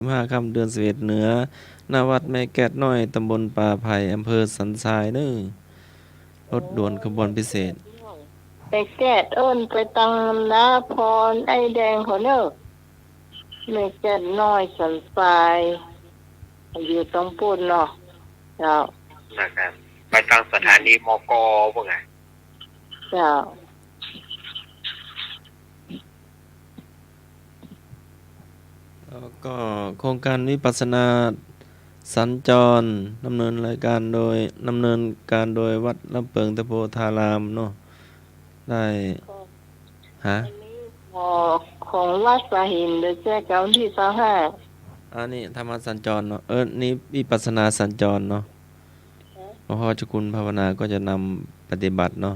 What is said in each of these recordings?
15ค่ำเดือน11เหนือณวัดแม่แก้ดน้อยตำบลป่าไผ่อำเภอสันทรายเด้อรถด่วนขบวนพิเศษไปแก้เอิ้นไปตังนาพรไอ้แดงเขาเนอะแม่แก้น้อยสันทรายอยู่ตรงปุ่นเนาะเจ้านะครับไปทางสถานีมกพวกไงเจ้าแล้วก็โครงการวิปัสสนาสัญจรดำเนินการโดยวัดลำเปิงตะโพธารามเนาะได้ฮะของวัดสาหินเดือนแจ้เก้าที่25อันนี้ธรรมสัญจรเนาะนี่วิปัสสนาสัญจรเนาะหลวงพ่อเจ้าคุณภาวนาก็จะนำปฏิบัติเนาะ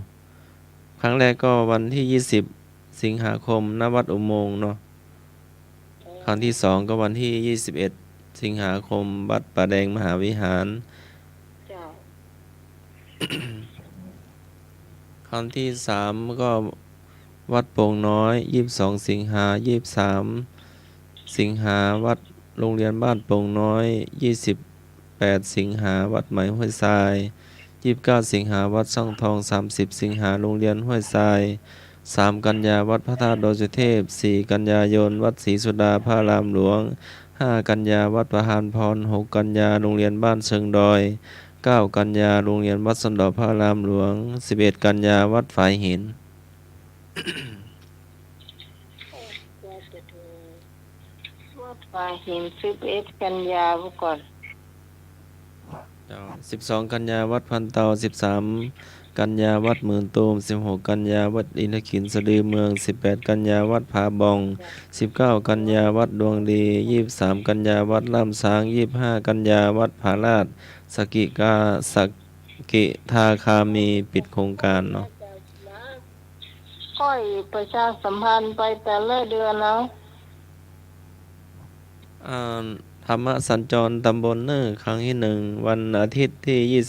ครั้งแรกก็วันที่20สิงหาคมณวัดอุโมงค์เนาะครั้งที่2ก็วันที่21สิงหาคมวัดป่าแดงมหาวิหารเจ้า ครั้งที่3ก็วัดโป่งน้อย22สิงหา23สิงหาวัดโรงเรียนบ้านโป่งน้อย28สิงหาวัดใหม่ห้วยทราย29สิงหาวัดช่องทอง30สิงหาโรงเรียนห้วยทราย3กันยาวัดพระธาตุดอยสุเทพ4กันยายนวัดศรีสุดาพระรามหลวง5กันยาวัดประหารพร6กันยาโรงเรียนบ้านเชิงดอย9กันยาโรงเรียนวัดสันดอกพระรามหลวง11กันยาวัดฝายหินวัดป่าหิน11กันยาก่อน12กันยาวัดพันเตา13กันยาวัดหมื่นตูม16กันยาวัดอินทขินสะดือเมือง18กันยาวัดผาบอง19กันยาวัดดวงดี23กันยาวัดล่ำสาง25กันยาวัดผาลาดสกิทาคามีปิดโครงการเนาะค่อยประชาสัมพันธ์ไปแต่ละเดือนเนาะธรรมสัญจรตำบลเนอร์ครั้งที่1วันอาทิตย์ที่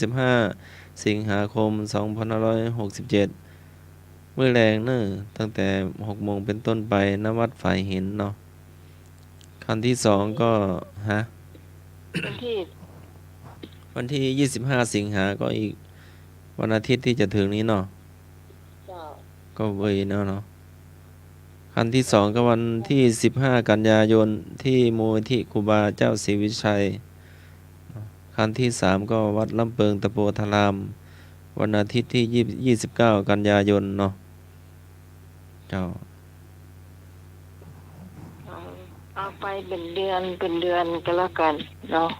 25สิงหาคม2567มื้อแรงเนอร์ตั้งแต่6โมงเป็นต้นไปณวัดฝายหินเนาะครั้งที่2ก็วันที่25สิงหาก็อีกวันอาทิตย์ที่จะถึงนี้เนาะก็เวยเนาะครั้งที่2ก็วันที่15กันยายนที่มูลที่ครูบาเจ้าศรีวิชัยครั้งที่3ก็วัดลำเปิงตะโพธารามวันอาทิตย์ที่29กันยายนเนาะเจ้าเอาไปเป็นเดือนก็แล้วกันเนาะ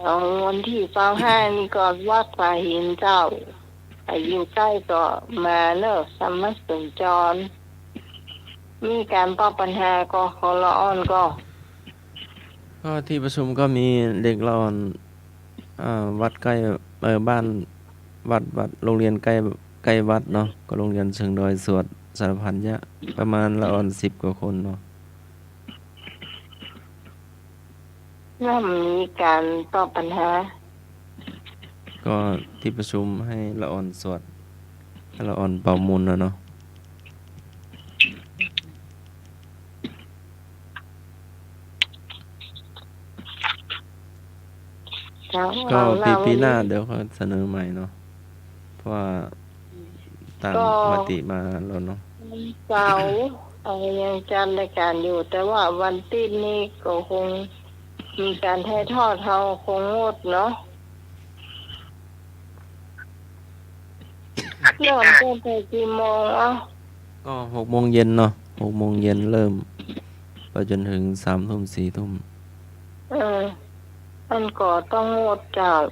เอาวันที่25นี่ก็วัดสาหินเจ้าอยู่ใกล้ก็มาเนอะสมมัสัญจรมีการป้องปัญหาก็ของละอ่อนก็ที่ประชุมก็มีเด็กละอ่อนวัดใกล้บ้านวัดโรงเรียนใกล้วัดเนาะก็โรงเรียนเชิงดอยสวดสารพันยะประมาณละอ่อน10กว่าคนเนาะแล้วมีการตอบปัญหาก็ที่ประชุมให้ละอ่อนสวดให้ละอ่อนเป่ามุนเนาะก็ปีหน้าเดี๋ยวเขาเสนอใหม่เนาะเพราะว่าตามมติมาแล้วเนาะเสาร์ยังจัดรายการอยู่แต่ว่าวันติดนี้ก็คงมีการถ่ายทอดเขาคงงดเนาะเริ่มตั้งแต่กี่โมงก็6โมงเย็นเนาะ6โมงเย็นเริ่มไปจนถึง3ทุ่ม4ทุ่มมันก็ต้องงดจาก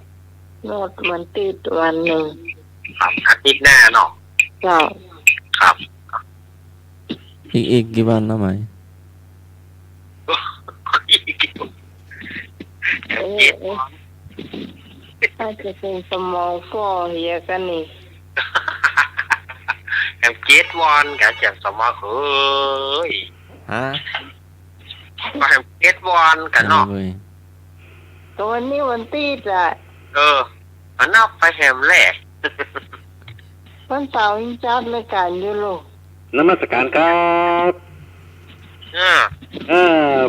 งดมันติดวันหนึ่งครับอาทิตย์หน้าเนาะเจ้าครับอีกกี่วันนะไหมถ้าจะเป็นสมองฟอเฮียกันนี่7 วันกะจังสมอเฮ้ยก็7 วันกันเนาะตัวนี้วันติดอ่ะมันนับไปแฮมแรกวันเสาร์ยังจัดรายการอยู่ลูกนมัสการครับ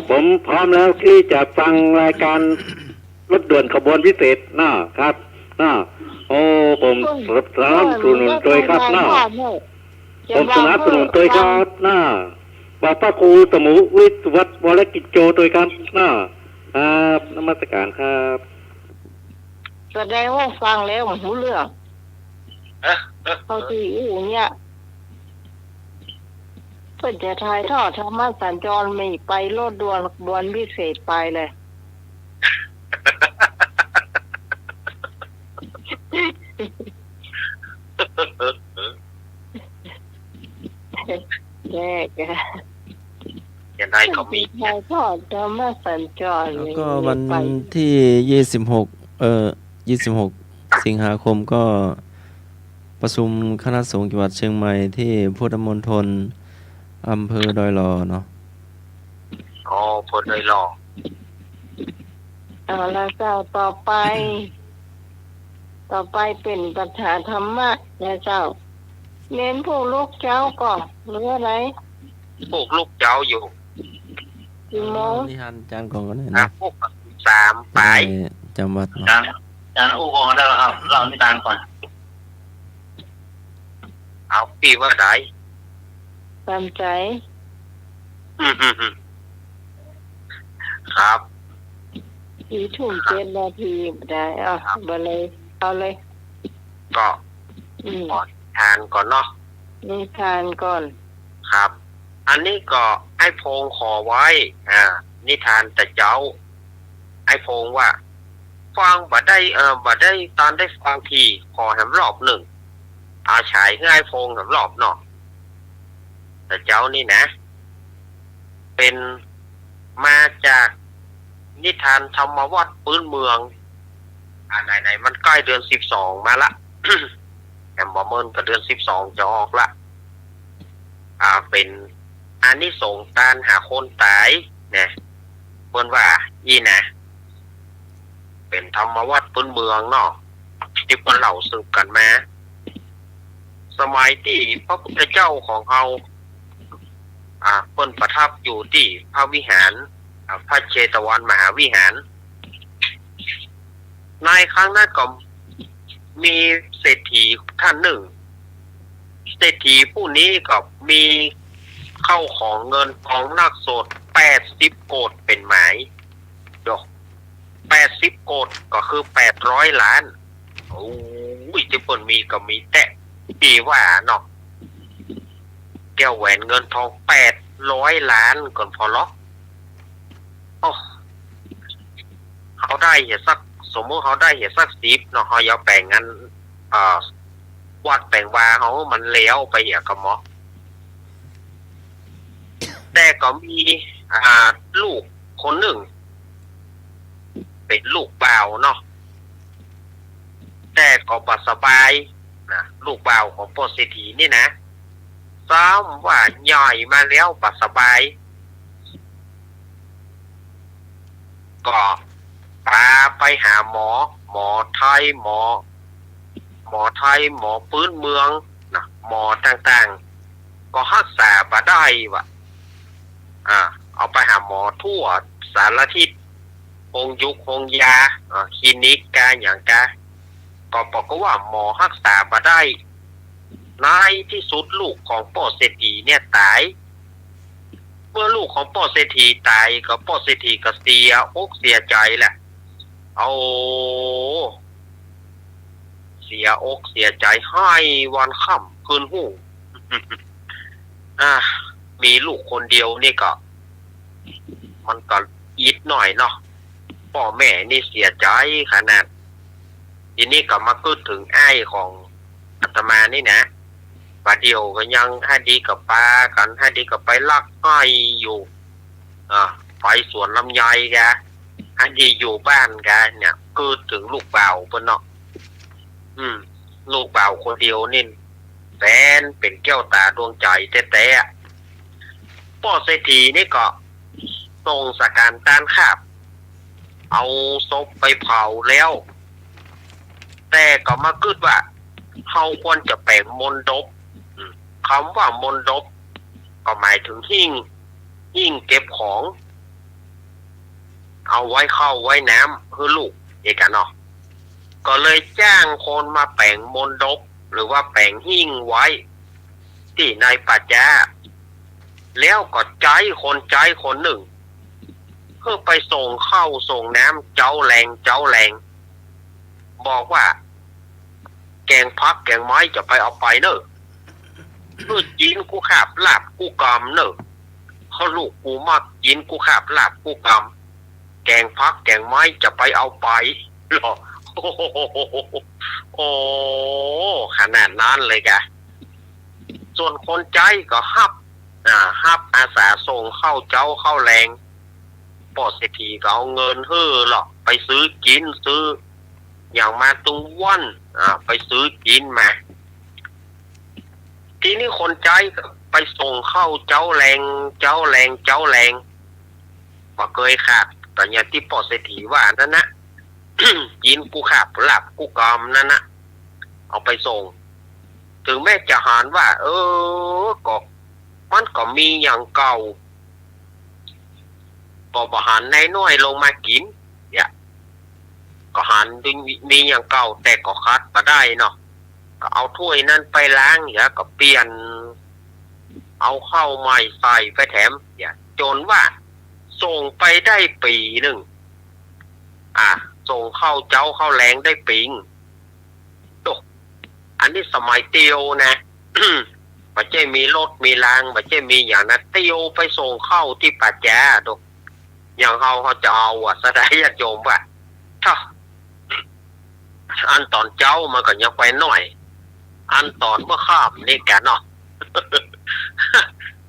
ผมพร้อมแล้วที่จะฟังรายการรถด่วนขบวนพิเศษนะครับโอ้ผมสนับสนุนโดยครับผมสนับสนุนโดยครับบอกพระครูสมุวิทย์วัดวรกิจโจโดยครับครับนมัสการครับ แสดงว่าฟังแล้วมันรู้เรื่องเขาที่เนี่ยเพื่อจะทายทอดธรรมะสัญจรไม่ไปรถด่วนพิเศษไปเลยแย่แกยังได้ก็มี ทายทอดธรรมะสัญจร แล้วก็วันที่26 สิงหาคมก็ประชุมคณะสงฆ์จังหวัดเชียงใหม่ที่พุทธมณฑลอำเภอดอยหลอเนาะ อ๋อพลเลยหล่อ เอาละเจ้าต่อไปเป็นประธานธรรมะนะเจ้าเน้นผู้ลูกเจ้าก่อนหรืออะไร พวกลูกเจ้าอยู่ กี่โมง นิทานอาจารย์ก่อนก็ได้ นะ นะ พวก3ไป จำวัดเนาะ จานอู้กองได้แล้วครับเรานิทานก่อน เอาปีว่าได้ ตามใจ ครับ 4 ทุ่ม 7 นาทีได้ไปเลยเอาเลย ก็ขอทานก่อนเนาะ นิทานก่อน ครับ อันนี้ก็ไอ้พงขอไว้นิทานแต่เจ้า ไอ้พงว่า ฟังบ่ได้ตอนได้ฟังทีขอแหมรอบหนึ่งเอาฉายให้ไอ้พงแหมรอบเนาะแต่เจ้านี่นะ เป็นมาจากนิทานธรรมวัตรพื้นเมืองไหนมันใกล้เดือน12มาละ แอมบอมเมินก็เดือน12จะออกละเป็นอานิสงส์การหาคนตายเนี่ยเพิ่นว่าอีนะเป็นธรรมวัตรพื้นเมืองเนาะที่เพิ่นเล่าสืบกันมาสมัยที่พระพุทธเจ้าของเราเพิ่นประทับอยู่ที่พระวิหารพระเชตวันมหาวิหารในครั้งนั้นก็มีเศรษฐีท่านหนึ่งเศรษฐีผู้นี้ก็มีเข้าของเงินทองนักโสด80 โกฏเป็นหมายดอก80 โกฏก็คือ800 ล้านโอ้ยที่เพิ่นมีก็มีแต่ปีว่าเนาะแก้วแหวนเงินทอง800 ล้านก่อนพอล็อกเขาได้เหตุสักสมมติเขาได้เหตุสัก10เนาะเขาอย่าแบ่งงั้นวัดแบ่งวาเขามันเลี้ยวไปอย่างกับหมอแต่ก็มีลูกคนหนึ่งเป็นลูกบ่าวเนาะแต่ก็บ่สบายนะลูกบ่าวของพ่อเศรษฐีนี่นะซ้ำว่าใหญ่มาแล้วบ่สบายก็พาไปหาหมอไทยหมอไทยหมอพื้นเมืองนะหมอต่างๆก็รักษาบ่ได้ว่ะเอาไปหาหมอทั่วสารทิศคงยุคคงยาคลินิกกาอย่างกาก็บอกว่าหมอรักษาบ่ได้ในที่สุดลูกของพ่อเศรษฐีเนี่ยตายเมื่อลูกของพ่อเศรษฐีตายก็พ่อเศรษฐีก็เสียอกเสียใจแหละเอาเสียอกเสียใจให้วันค่ำคืนหูมีลูกคนเดียวนี่ก็มันก็อิดหน่อยเนาะพ่อแม่นี่เสียใจขนาดทีนี้ก็มาคิดถึงไอ้ของอาตมานี่นะป่าเดียวก็ยังให้ดีกับปลากันให้ดีกับไปลักอ้อยอยู่ไปสวนลำไยแกให้ดีอยู่บ้านแกเนี่ยคิดถึงลูกบ่าวเพิ่นเนาะลูกบ่าวคนเดียวนี่แฟนเป็นแก้วตาดวงใจแต่พ่อเศรษฐีนี่ก็ส่งสการต้านคาบเอาศพไปเผาแล้วแต่ก็มาคิดว่าเขาควรจะแปลงมนต์ดบคำว่ามนต์ดบก็หมายถึงหิ้ง ยิ่งเก็บของ เอาไว้เข้าไว้น้ำคือลูกเอกะเนาะก็เลยจ้างคนมาแปลงมนดบหรือว่าแปลงหิ้งไว้ ที่ในป่าจ้าแล้วก็ใจคนหนึ่งเพื่อไปส่งเข้าส่งน้ำเจ้าแรงบอกว่าแกงพักแกงไม้จะไปเอาไปเนอะเพื่อกินกูขาบลาบกูกำเนอะเขาลูกกูมากกินกูขาบลาบกูกำแกงพักแกงไม้จะไปเอาไปหรอโอ้ขนาดนั้นเลยกะส่วนคนใจก็ฮับอาสาส่งเข้าเจ้าเข้าแรงปอดเศรษฐีก็เอาเงินเฮ้อหรอกไปซื้อกินซื้ออย่างมาตุงวันไปซื้อกินมาทีนี้คนใจก็ไปส่งเข้าเจ้าแรงมาเคยขาดแต่อย่างที่ปอดเศรษฐีว่านั่นนะ กินกูขาบหลับกูกอมนั่นนะเอาไปส่งถึงแม้จะหารว่าก็มันก็มีอย่างเก่าก็บหันในน้อยลงมากินเนี่ยก็หันมีอย่างเก่าแต่ก็คัดมาได้เนาะก็เอาถ้วยนั้นไปล้างเนี่ยก็เปลี่ยนเอาเข้าใหม่ใส่ไปแถมเนี่ยจนว่าส่งไปได้ปีหนึ่งส่งเข้าเจ้าเข้าแรงได้ปิงอันนี้สมัยเตียวนะ มันจะมีรถมีรางมันจะมีอย่างนั้นเตียวไปส่งเข้าที่ป่าแจ้ดูอย่างเขาจะเอาแสดงญาติโยมว่าถ้าอันตอนเจ้ามันก็ยังไปหน่อยอันตอนเมื่อข้ามนี่แกเนาะ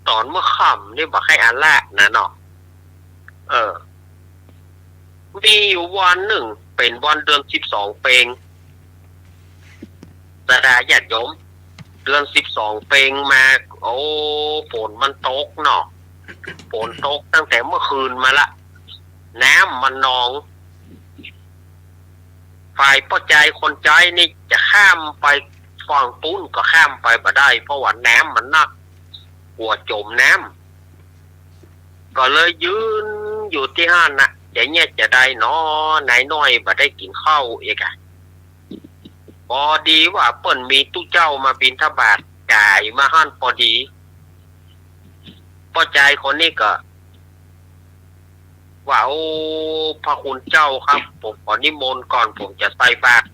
ตอนเมื่อข้ามนี่บอกให้อันแรกนะเนาะมีอยู่วันหนึ่งเป็นวันเดือน12 เปงสดาญาติโยมเดือน12 เปงมาโอ้ฝนมันตกเนาะฝนตกตั้งแต่เมื่อคืนมาละน้ำมันนองฝ่ายป้าใจคนใจนี่จะข้ามไปฝั่งปุ้นก็ข้ามไปบ่ได้เพราะว่าน้ำมันหนักกลัวจมน้ำก็เลยยืนอยู่ที่ห้านน่ะจะเนี่ยจะได้เนาะไหนน้อยบ่ได้กินข้าวอีกพอดีว่าเปิ้นมีตู้เจ้ามาบิณฑบาตจ่ายมาห้านพอดีป้าใจคนนี้ก็ว่าโอ้พระคุณเจ้าครับผมขอนิมนต์ก่อนผมจะใส่บาตร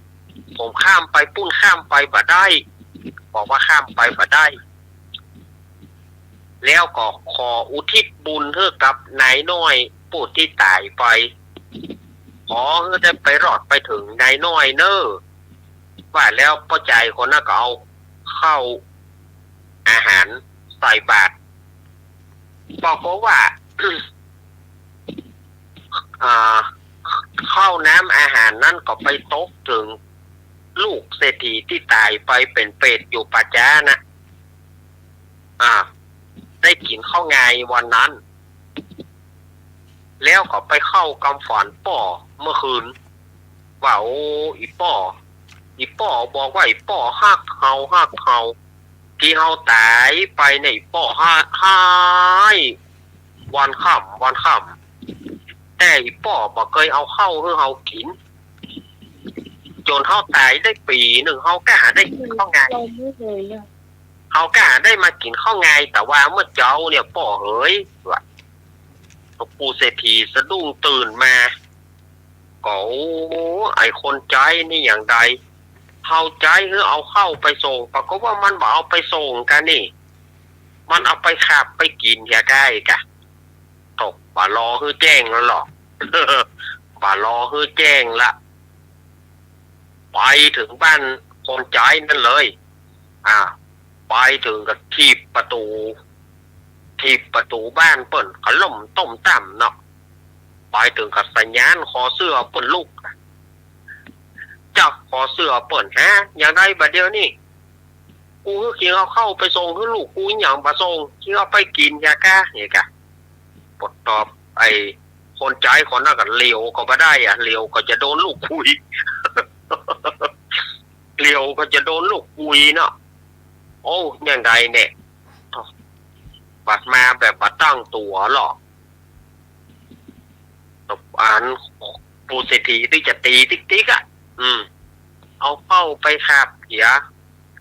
ผมข้ามไปปุ้นข้ามไปบ่ได้บอกว่าข้ามไปบ่ได้แล้วก็ขออุทิศบุญให้กับนายน้อยผู้ที่ตายไปขอให้ได้ไปรอดไปถึงนายน้อยเนอะว่าแล้วป้าใจคนนั้นก็เอาเข้าอาหารใส่บาตรบอกว่า เข้าน้ำอาหารนั่นก็ไปตกถึงลูกเศรษฐีที่ตายไปเป็นเปรตอยู่ป่าจ้านะได้กินข้าวไงวันนั้นแล้วก็ไปเข้ากำฝันป่อเมื่อคืนว่าโอ้อีป่อบอกว่าอีป่อฮักเฮาที่เฮาตายไปในป่อหายวันค่ำแต่อีป่อบอกเคยเอาเข้าให้เฮากินจนเฮาตายได้ปีหนึ่งเฮาก็หาได้กินข้าวไงเฮาก็หาได้มากินข้าวไงแต่ว่าเมื่อเจ้าเนี่ยป่อเฮ้ยว่าปู่เศรษฐีสะดุ้งตื่นมาก็ไอคนใจนี่อย่างใดเฮาใจคือเอาเข้าไปส่งปรากฏว่ามันบอกเอาไปส่งกันนี่มันเอาไปขับไปกินอย่าได้กะตกบ่ารอคือแจ้งแล้วหรอก บ่ารอคือแจ้งละไปถึงบ้านคนใจนั่นเลยไปถึงกับทีบประตูบ้านเปิ้นขล่มต้มต่ำเนาะไปถึงกับสัญญาณขอเสื้อเปิ้นลูกจับขอเสื้อเปิ้นอย่างไรบัดเดียวนี่กูคือคิงเอาเข้าไปส่งให้ลูกกูอย่างบ่ส่งคิงเอาไปกินยากะนี่กะปดตอบไอ้คนใจคนนั้นก็เลี้ยวก็บ่ได้เลี้ยวก็จะโดนลูกคุย เลี้ยวก็จะโดนลูกคุยเนาะโอ้อย่างไรเนี่ย บัดมาแบบบัดตั้งตัวหรอกอันปูเศรษฐีที่จะตีติ๊กอ่ะเอาเข้าไปคาบเหีย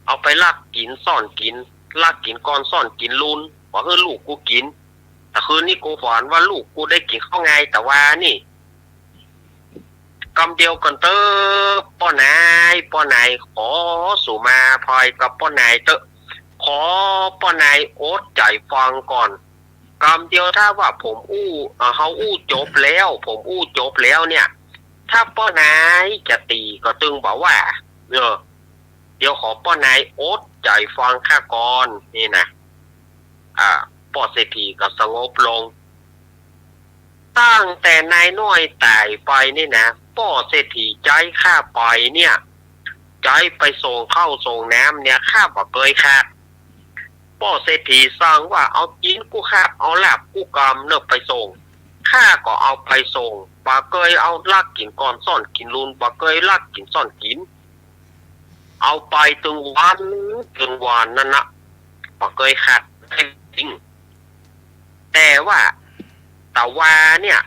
เอาไปลักกินซ่อนกินลักกินก่อนซ่อนกินลุนว่าเฮ้ยลูกกูกินแต่คืนนี้กูฝันว่าลูกกูได้กินข้าวไงแต่ว่านี่กำเดียวกันเตอป้อนายขอสู่มาพลอยกับป้อนายเตอขอป้อนายโอ๊ตใจฟังก่อนกำเดียวถ้าว่าผมเขาจบแล้วผมจบแล้วเนี่ยถ้าป้อนายจะตีก็ตึงบอกว่าเดี๋ยวขอป้อนายโอ๊ตใจฟังข้าก่อนนี่นะป้อเศรษฐีก็สงบลงตั้งแต่นายน้อยตายไปนี่นะป้อเศรษฐีใจข้าไปเนี่ยใจไปส่งเข้าส่งน้ำเนี่ยข้าบอกเคยขาดป้อเศรษฐีสั่งว่าเอากินกูขาดเอาลาบกูกำเนบไปส่งข้าก็เอาไปส่งปาเกยเอาลักกินก่อนซ่อนกินลุนปาเกยลักกินซ่อนกินเอาไปตึงวันนั่นนะปาเกยขาดจริงแต่ว่าแต่ว่าเนี่ย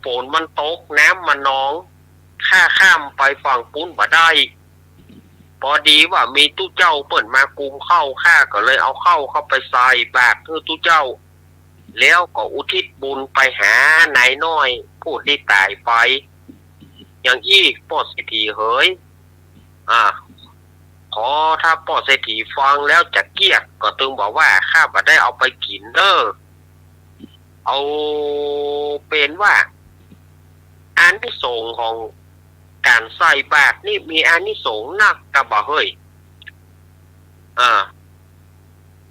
ฝนมันตกน้ำมันนองข้ามไปฝั่งปุ้นบ่ได้พอดีว่ามีตู้เจ้าเปิดมากุมเข้าข้าก็เลยเอาเข้าไปใส่บาตรคือตู้เจ้าแล้วก็อุทิศบุญไปหานายน้อยผู้ที่ตายไปอย่างอี้ป้อเศรษฐีเฮ้ยขอถ้าป้อเศรษฐีฟังแล้วจะเกลียดก็ตึงบอกว่าข้าบ่ได้เอาไปกินเด้อเอาเป็นว่าอานิสงส์ของการใส่บาตรนี่มีอานิสงส์นักกะบ่เฮ้ย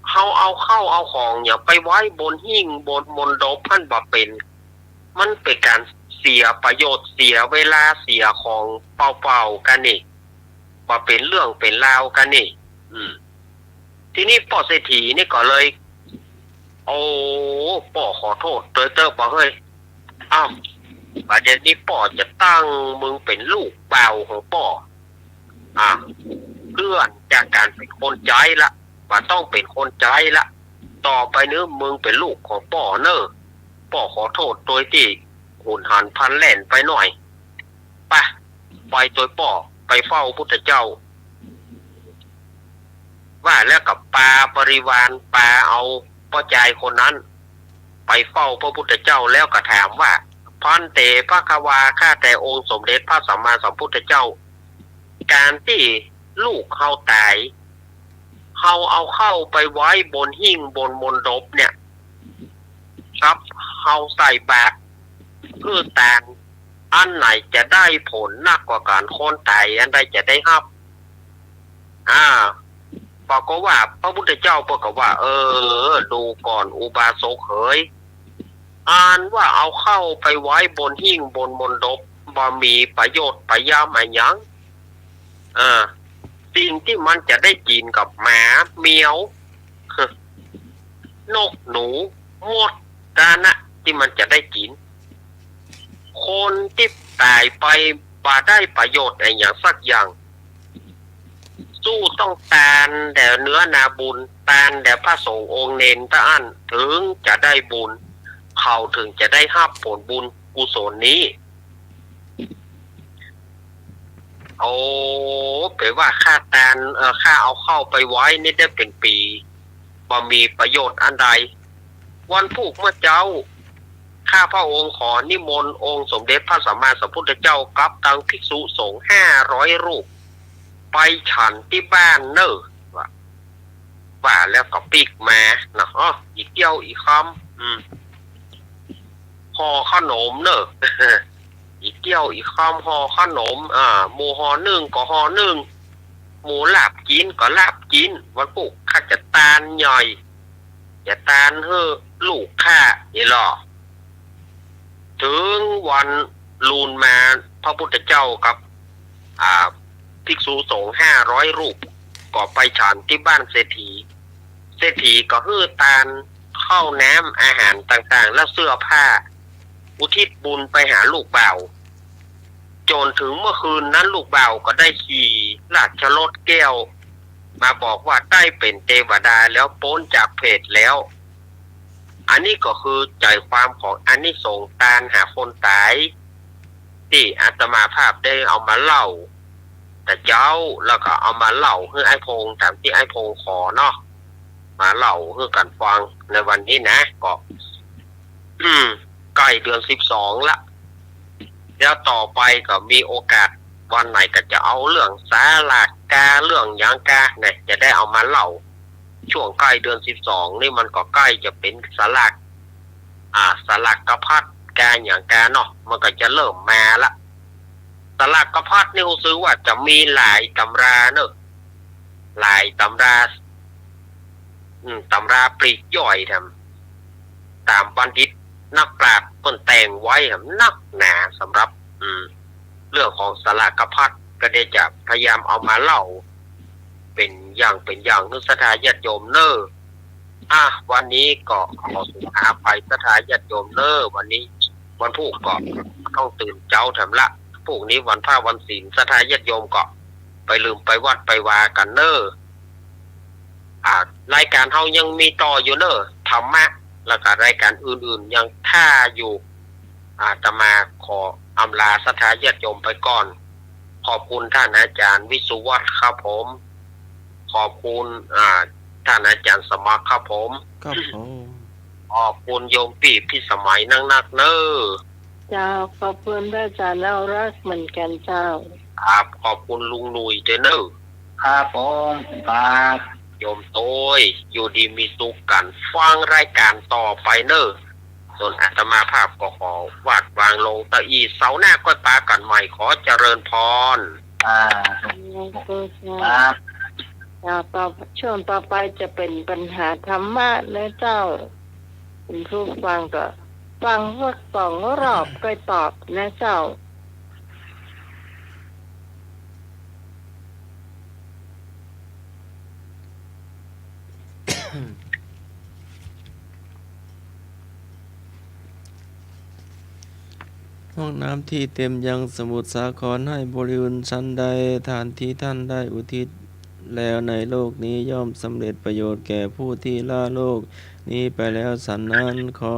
เขาเอาเข้าเอาของอย่าไปไว้บนหิ้งบนมณฑปพันบ่เป็นมันเป็นการเสียประโยชน์เสียเวลาเสียของเปล่าๆกันนี่บ่เป็นเรื่องเป็นราวกันนี่ทีนี้ป้อเศรษฐีนี่ก็เลยโอ้ป้อขอโทษเตอบ่เฮ้ยประเด็นนี้ป้อจะตั้งมึงเป็นลูกเปล่าของป้อเลื่อนจากการเป็นคนใจละว่าต้องเป็นคนใจละต่อไปเนื้อมึงเป็นลูกของป้อเนอะป้อขอโทษโดยที่หุนหันพันแล่นไปหน่อยไปตัวป้อไปเฝ้าพุทธเจ้าว่าแล้วกับปาบริวารปาเอาป้อใจคนนั้นไปเฝ้าพระพุทธเจ้าแล้วก็ถามว่าพันเตภควาข้าแต่องค์สมเด็จพระสัมมาสัมพุทธเจ้าการที่ลูกเขาตายเขาเอาเข้าไปไว้บนหิ้งบนมณฑปเนี่ยครับเขาใส่บาตรเพื่อแตนอันไหนจะได้ผลนักกว่าการคนตายอันใดจะได้รับบอกก็ว่าพระพุทธเจ้าบอกก็ว่าดูก่อนอุบาสกเอ๋ยอ่านว่าเอาเข้าไปไว้บนหิ้งบนมณฑปบ่มีประโยชน์ประยามอะไรยังสิ่งที่มันจะได้กินกับหมาเมียวนกหนูมดกานะที่มันจะได้กินคนที่ตายไปบ่ได้ประโยชน์อะไรอย่างสักอย่างสู้ต้องตานแต่เนื้อนาบุญตานแต่พระสงฆ์องค์เนนตะอันถึงจะได้บุญเขาถึงจะได้รับผลบุญกุศลนี้แปลว่าค่าตานค่าเอาเข้าไปไว้นี่ได้เป็นปีบ่มีประโยชน์อันใดวันพุธเมื่อเจ้าข้าพระองค์ขอนิมนต์องค์สมเด็จพระสัมมาสัมพุทธเจ้ากับตังภิกษุสงฆ์500 รูปไปฉันที่บ้านเนอะว่าแล้วก็ปีกมานะอีกเกี่ยวอีกคำห่อขนมเนอะอีกเกี่ยวอีกคำห่อขนมหมูห่อหนึ่งก็ห่อหนึ่งหมูลาบกินก็ลาบกินวันพุธข้าจะตานใหญ่จะตานลูกข้าอีหล่อถึงวันลูนมาพระพุทธเจ้ากับภิกษุสงฆ์500 รูปก็ไปฉันที่บ้านเศรษฐีก็ตานข้าวน้ำอาหารต่างๆและเสื้อผ้าอุทิศบุญไปหาลูกบ่าวจนถึงเมื่อคืนนั้นลูกบ่าวก็ได้ขี่ราชรถแก้วมาบอกว่าได้เป็นเทวดาแล้วพ้นจากเพศแล้ว อันนี้ก็คือใจความของอันนี้ส่งส์การหาคนตายที่อาตมาภาพได้เอามาเล่าแต่เจ้าแล้วก็เอามาเล่าให้ไอ้พงตามที่ไอ้พงขอเนาะมาเล่าให้กันฟังในวันนี้นะก็ใกล้เดือน12ละแล้วต่อไปก็มีโอกาสวันไหนก็จะเอาเรื่องสาลากกาเรื่องหยังกาเนี่ยจะได้เอามาเล่าช่วงใกล้เดือน12นี่มันก็ใกล้จะเป็นสลากสลากกระพัดกาอย่างกาเนาะมันก็จะเริ่มมาละสลากกระพัดนี่รู้สึกว่าจะมีหลายตำราเนอะหลายตำราตำราปลีกย่อยทำตามบัณฑิตนักปราชญ์ต้นแต่งไว้นักหนาสำหรับเรื่องของสลากกระพัดก็ได้จะพยายามเอามาเล่าเป็นอย่างนึกศรัทธาญาติโยมเนอวันนี้ก็ขอสุภาภัยศรัทธาญาติโยมเนอวันนี้วันพุธก็ต้องตื่นเจ้าทำละพวกนี้วันพระวันศีลศรัทธาญาติโยมก็ไปลืมไปวัดไปวากันเนอรายการเฮายังมีต่ออยู่เนอธรรมะแล้วก็รายการอื่นๆยังท่าอยู่อาตมาขออำลาศรัทธาญาติโยมไปก่อนขอบคุณท่านอาจารย์วิสุวัฒน์ครับผมขอบคุณท่านอาจารย์สมัครครับผม ครับผม ขอบคุณโยมปีพี่สมัยนักเนอ เจ้าขอบคุณพระอาจารย์เรารักเหมือนกันเจ้า ครับขอบคุณลุงหนุ่ยเด้อเนอ ครับผมครับ โยมโต้ยอยู่ดีมีสุขกันฟังรายการต่อไปเนอส่วนอาตมาภาพก็ขอวาดวางลงตะอีเสาร์หน้าก็ปากันใหม่ขอเจริญพร ครับ ต่อช่วงต่อไปจะเป็นปัญหาธรรมะนะเจ้าคุณผู้ฟังก็ฟังสัก2 รอบก็ตอบนะเจ้า ห้องน้ำที่เต็มยังสมุทรสาครให้บริบูรณ์ชั้นใดทานที่ท่านได้อุทิศแล้วในโลกนี้ย่อมสำเร็จประโยชน์แก่ผู้ที่ละโลกนี้ไปแล้วสันนั้นขอ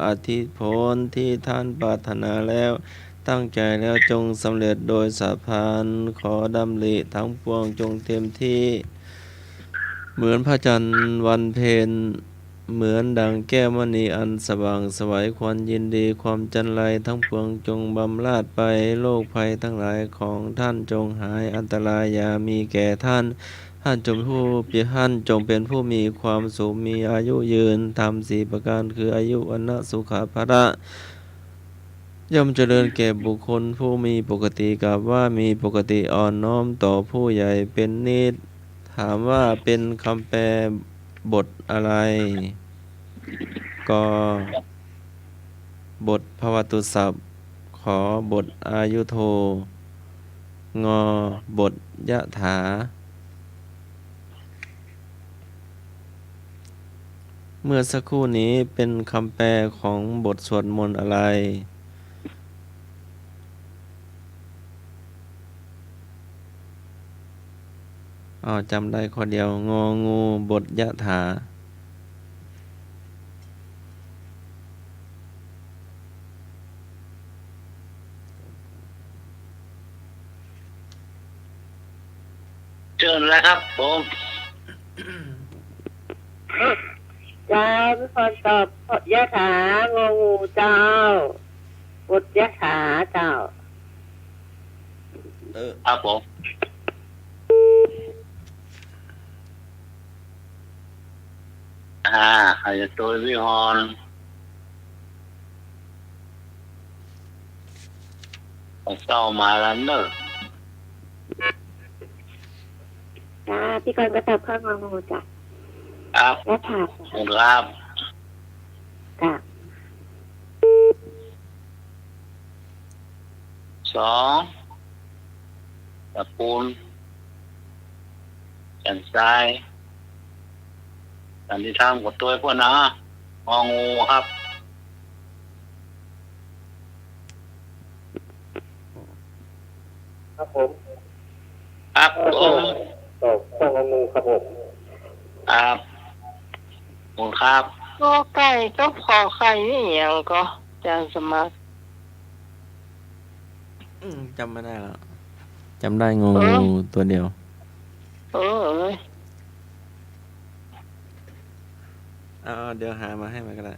อธิษผลที่ท่านปรารถนาแล้วตั้งใจแล้วจงสำเร็จโดยสะพานขอดำริทั้งปวงจงเต็มที่เหมือนพระจันทร์วันเพ็ญเหมือนดังแก้วมณีอันสว่างไสวควรยินดีความจันไรทั้งปวงจงบำราดไปโรคภัยทั้งหลายของท่านจงหายอันตรายอย่ามีแก่ท่านจงเป็นผู้มีความสุขมีอายุยืนทำ4 ประการคืออายุวันนะสุขภระย่อมเจริญแก่บุคคลผู้มีปกติกับว่ามีปกติอ่อนน้อมต่อผู้ใหญ่เป็นนิดถามว่าเป็นคำแปลบทอะไรก็บทภวตุศัพท์ขอบทอายุโทงบทยะถาเมื่อสักครู่นี้เป็นคำแปลของบทสวดมนต์อะไรจำได้ข้อเดียวงองูบทยะถาเชิญแล้วครับผม เจ้าเป็นคนตอบบทยะถางองูเจ้าบทยะถาเจ้า ครับผมใครจะตัววิหรเศร้ามาแล้วเนอะ พี่กรณ์ก็ตอบข้างองูจ้ะ ครับ ยะถา ครับ จ้ะ 2ตะปูนแขนซ้ายสันติธรรมกดตัวพวกนะงองูครับ ครับผม ครับผม ตอบข้างงูครับผม ครับขอบคุณครับ ก็ไก่ก็พอไข่นี่อย่างก็จารย์สมัคร จำไม่ได้แล้วจำได้งู เออ ตัวเดียว เออ เดี๋ยวหามาให้มันก็ได้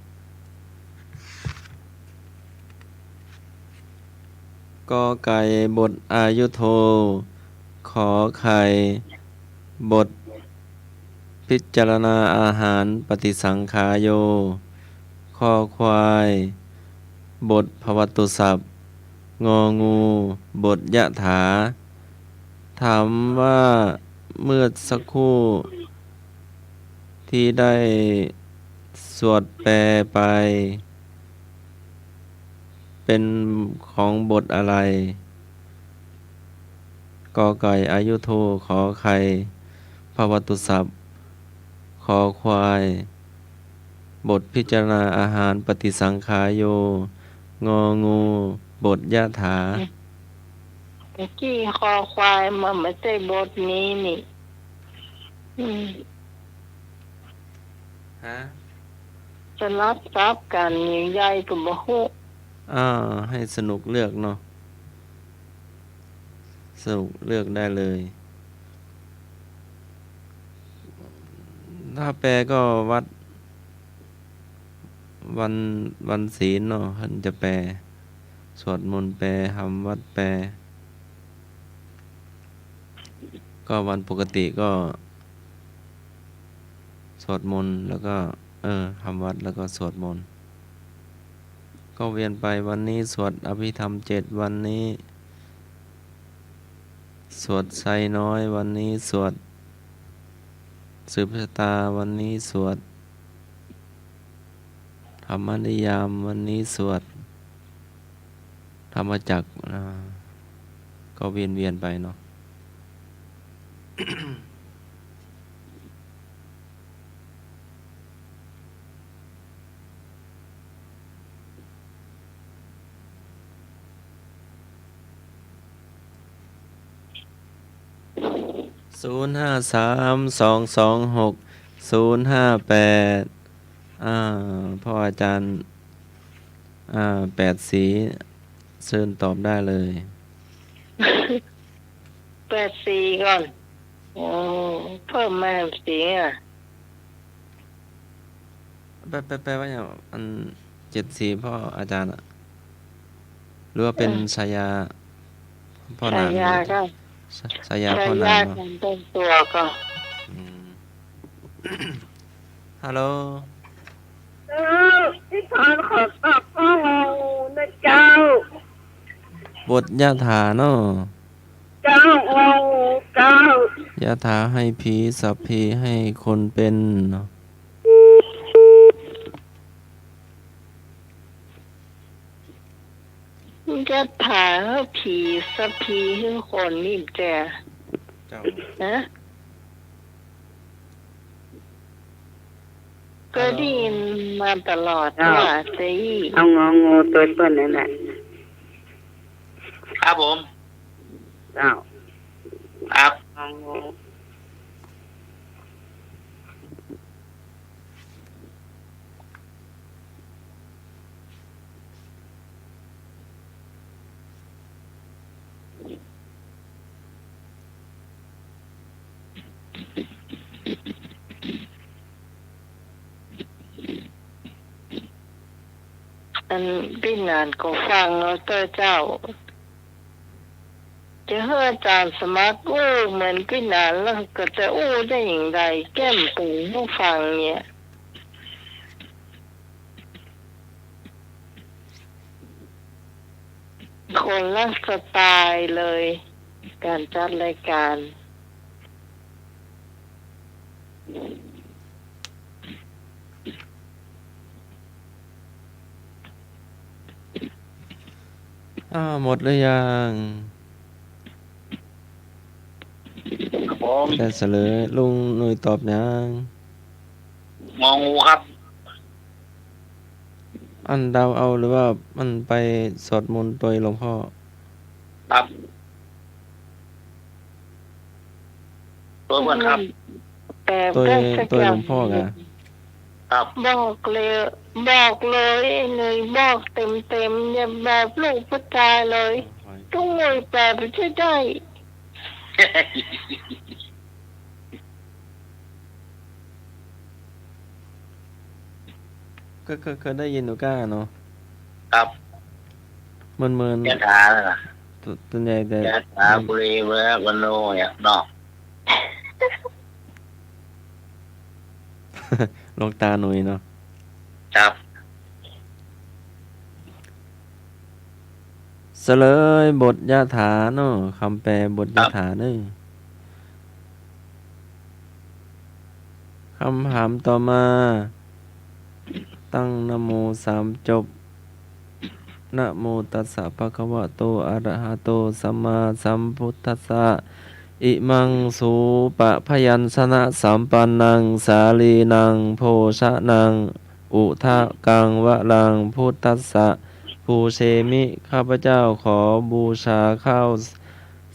กอไก่บทอายุโท ขอไข่บทพิจารณาอาหารปฏิสังขายโยคอควายบทภวตุศัพท์งองู บทยะถา ถามว่าเมื่อสักครู่ ที่ได้สวดแปลไป เป็นของบทอะไรกอไก่อายุโทขอไข่ภวตุศัพท์ขอควาย บทพิจารณาอาหารปฏิสังขายโยงองู บทยะถา ตะกี้คอควายมันไม่ใช่บทนี้นี่จะรับทรัพย์กันใหญ่ๆกับบ่ฮู้ ให้สนุกเลือกเนาะสนุกเลือกได้เลย ถ้าแปลก็วัดวันศีลเนาะท่านจะแปล สวดมนต์แปลทำวัดแปล ก็วันปกติก็สวดมนต์แล้วก็ทำวัดแล้วก็สวดมนต์ก็เวียนไปวันนี้สวดอภิธรรม7วันนี้สวดไซน้อยวันนี้สวดสืบชะตาวันนี้สวดธรรมนิยามวันนี้สวดธรรมจักรก็เวียนไปเนาะ 053226 058พ่ออาจารย์8 สีเชิญตอบได้เลย 84ก่อนโอ้เพิ่มมาสีอ่ะ แปลว่าอย่างอัน7 สีพ่ออาจารย์หรือว่าเป็นชายาพ่อ ฉาน าน ยาก็ ชายา ฉา พ่อนาย าน เนาะ กันเต็มตัวก็ ฮัลโหล ที่ทานขอตอบพ่อเรานะเจ้า บทยะถาเนาะ เจ้าเราเจ้าย ะถาให้ผีสัพพีให้คนเป็นเนาะ จะถาผีสัพพีให้คนนี่แจ เจ้า นะก็ได้ยินมาตลอดว่าจะ เอางองูตัวเปิ้นนั่นแหละ ครับผม เจ้า ครับ งองู อันพี่นานก็ฟังแล้วเจ้า จะให้อาจารย์สมัครอู้เหมือนพี่นานแล้วก็จะอู้ได้อย่างไรแก้มปูผู้ฟังเนี่ย คนละสไตล์เลย การจัดรายการ หมดหรือยัง ครับผม แต่เสลยลุงหนุ่ยตอบยัง งองูครับ อันเดาเอาหรือว่ามันไปสวดมนต์ตัวหลวงพ่อ ครับตัวเพื่อนครับ แต่ ตัว ได้สัก ตัว อย่า หล ง วงพ่อกะ ครับ บอกเลยบอกเลยบอกเต็มอย่าแบบลูกผู้ชายเลยต้องมวยแปลไปช่วยได้ ก็เคยได้ยินหนูก้าเนาะ ครับ มัน ยะถาเลยนะ ตัวใหญ่แต่ ยะถาบุรีเวรวันโนเนี่ยเนาะ ลงตาหนุ่ยเนาะ ครับ เสลยบทยะถาเนาะคำแปลบทยะถาเนึงคำถามต่อมา ตั้งนะโม3 จบนะโมตัสสะภะคะวะโตอะระหะโตสัมมาสัมพุทธัสสะอิมังสูปะพยัญชนะสัมปันนังสาลีนังโภชะนังอุทะกังวะลังพุทธัสสะภูเชมิข้าพเจ้าขอบูชาข้าว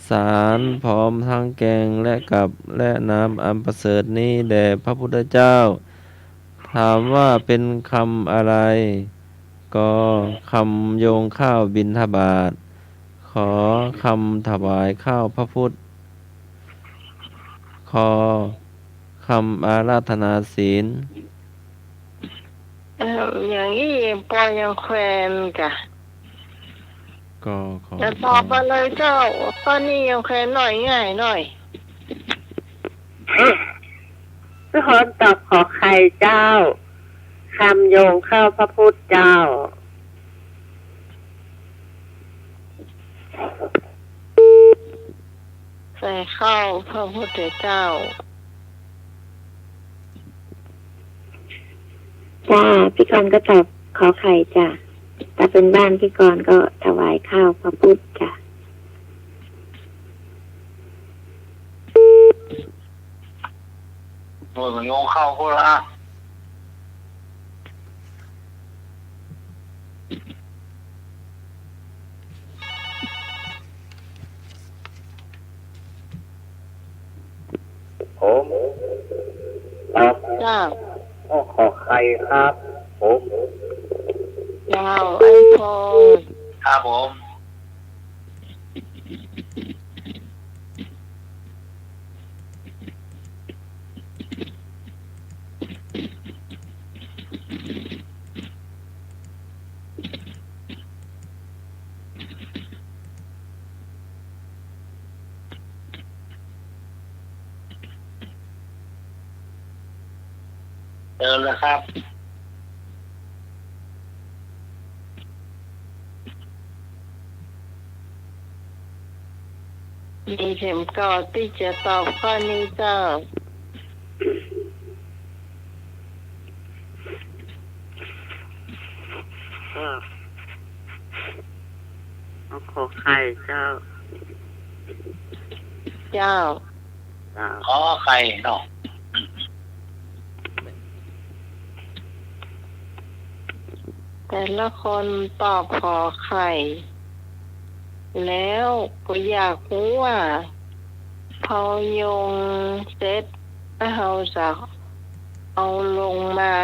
สารพร้อมทั้งแกงและกับและน้ำอันประเสริฐนี้แด่พระพุทธเจ้า ถามว่าเป็นคำอะไร ก็คำโยงข้าวบิณฑบาตขอคำถวายข้าวพระพุทธขอคำอาราธนาศีล อย่างนี้ปอยังแควนกะ ก็ขอ จะตอบมาเลยเจ้าตอนนี้ยังแควนหน่อยง่ายหน่อย ทุกคนตอบขอไข่เจ้าคำโยงเข้าพระพุทธเจ้า ใส่ข้าวพระพุทธเจ้า จ้าพี่กรณ์ก็ตอบขอไข่จ้ะถ้าเป็นบ้านพี่กรณ์ก็ถวายข้าวพระพุทธจ้ะ โอ้ยมันโยงเข้าก็ละ ผมครับ เจ้า ขอใครครับผม เจ้าไอ้พง ครับผม เดินแล้วครับ มีเข็มกอดที่จะตอบข้อนี้เจ้า ขอไข่เจ้า เจ้า ขอใครเนาะ แต่ละคนตอบขอไข่ แล้วก็อยากรู้ว่าพอยงเสร็จเราจะเอาลงมา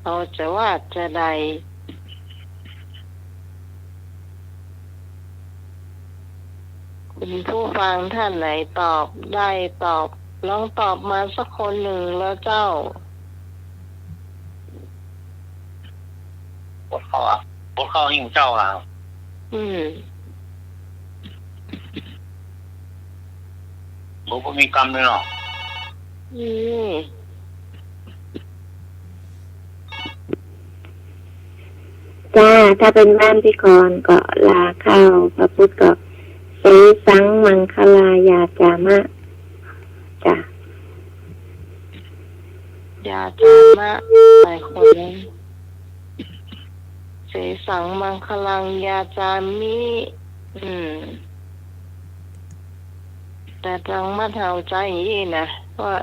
เราจะวาดจะใดคุณผู้ฟังท่านไหนตอบได้ตอบลองตอบมาสักคนหนึ่งแล้วเจ้า ปวดเข้าอ่ะปวดเข้ายิ่งเจ้าอ่ะ อืม ผมก็มีกรรมเลยเนาะ อืม จ้าถ้าเป็นบ้านพี่กรณ์ก็ลาข้าวพระพุทธก็สีสังมังคลายาจามะจ้ะ ยาจามะหลายคนเลยเสสังมังคลังยาจามิ แต่จังมาเท่าใจอีนะว่า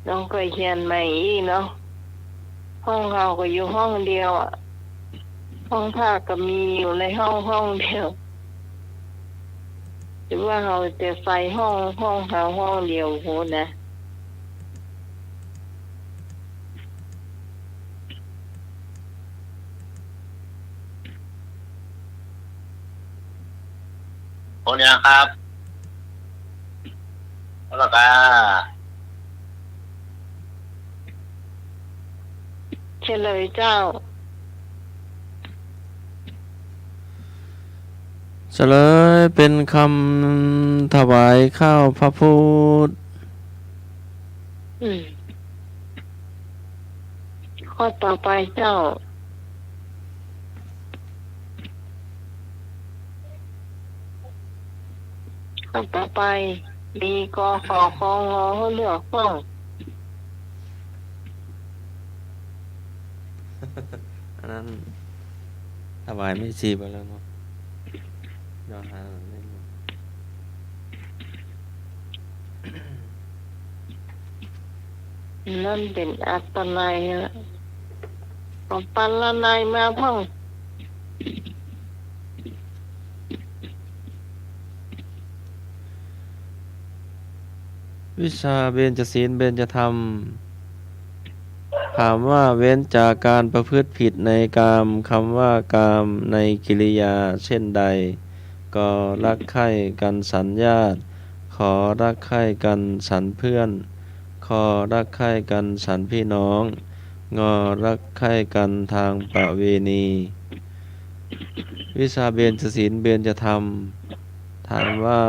น้องเคยเขียนใหม่อีเนาะห้องเราก็อยู่ห้องเดียวอ่ะห้องผ้าก็มีอยู่ในห้องเดียวหรือว่าเราจะใส่ห้องเราห้องเดียวโหนะ คนยังครับแล้วก็ เฉลยเจ้า เฉลยเป็นคำถวายข้าวพระพุทธ ข้อต่อไปเจ้า ข้อต่อไปมีกอขอคองอเลือกฟ้อง อันนั้นถวายไม่ชีไปแล้วเนาะย้อนหาเล่น นั่นเป็นอัตนัยละของปันละนายมาพ่อง วิชาเบญจศีลเบญจธรรม ถามว่าเว้นจากการประพฤติผิดในกามคำว่ากามในกิริยาเช่นใด ก็รักใคร่กันสัญญาติ ขอรักใคร่กันสันเพื่อน ขอรักใคร่กันสันพี่น้อง งอรักใคร่กันทางประเวณี วิชาเบญจศีลเบญจธรรม ถามว่า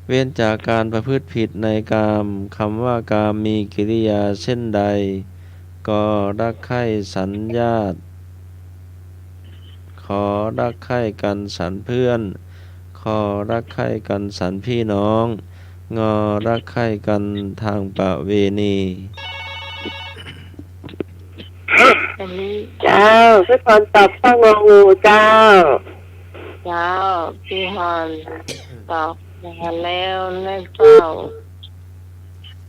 เว้นจากการประพฤติผิดในกามคำว่ากามมีกิริยาเช่นใด ก็รักใคร่สัญญาติ ขอรักใคร่กันสันเพื่อน ขอรักใคร่กันสันพี่น้อง งอรักใคร่กันทางประเวณี อันนี้ เจ้าพี่พรตอบข้ององูเจ้า เจ้าพี่ฮอนตอบมาแล้วนะเจ้า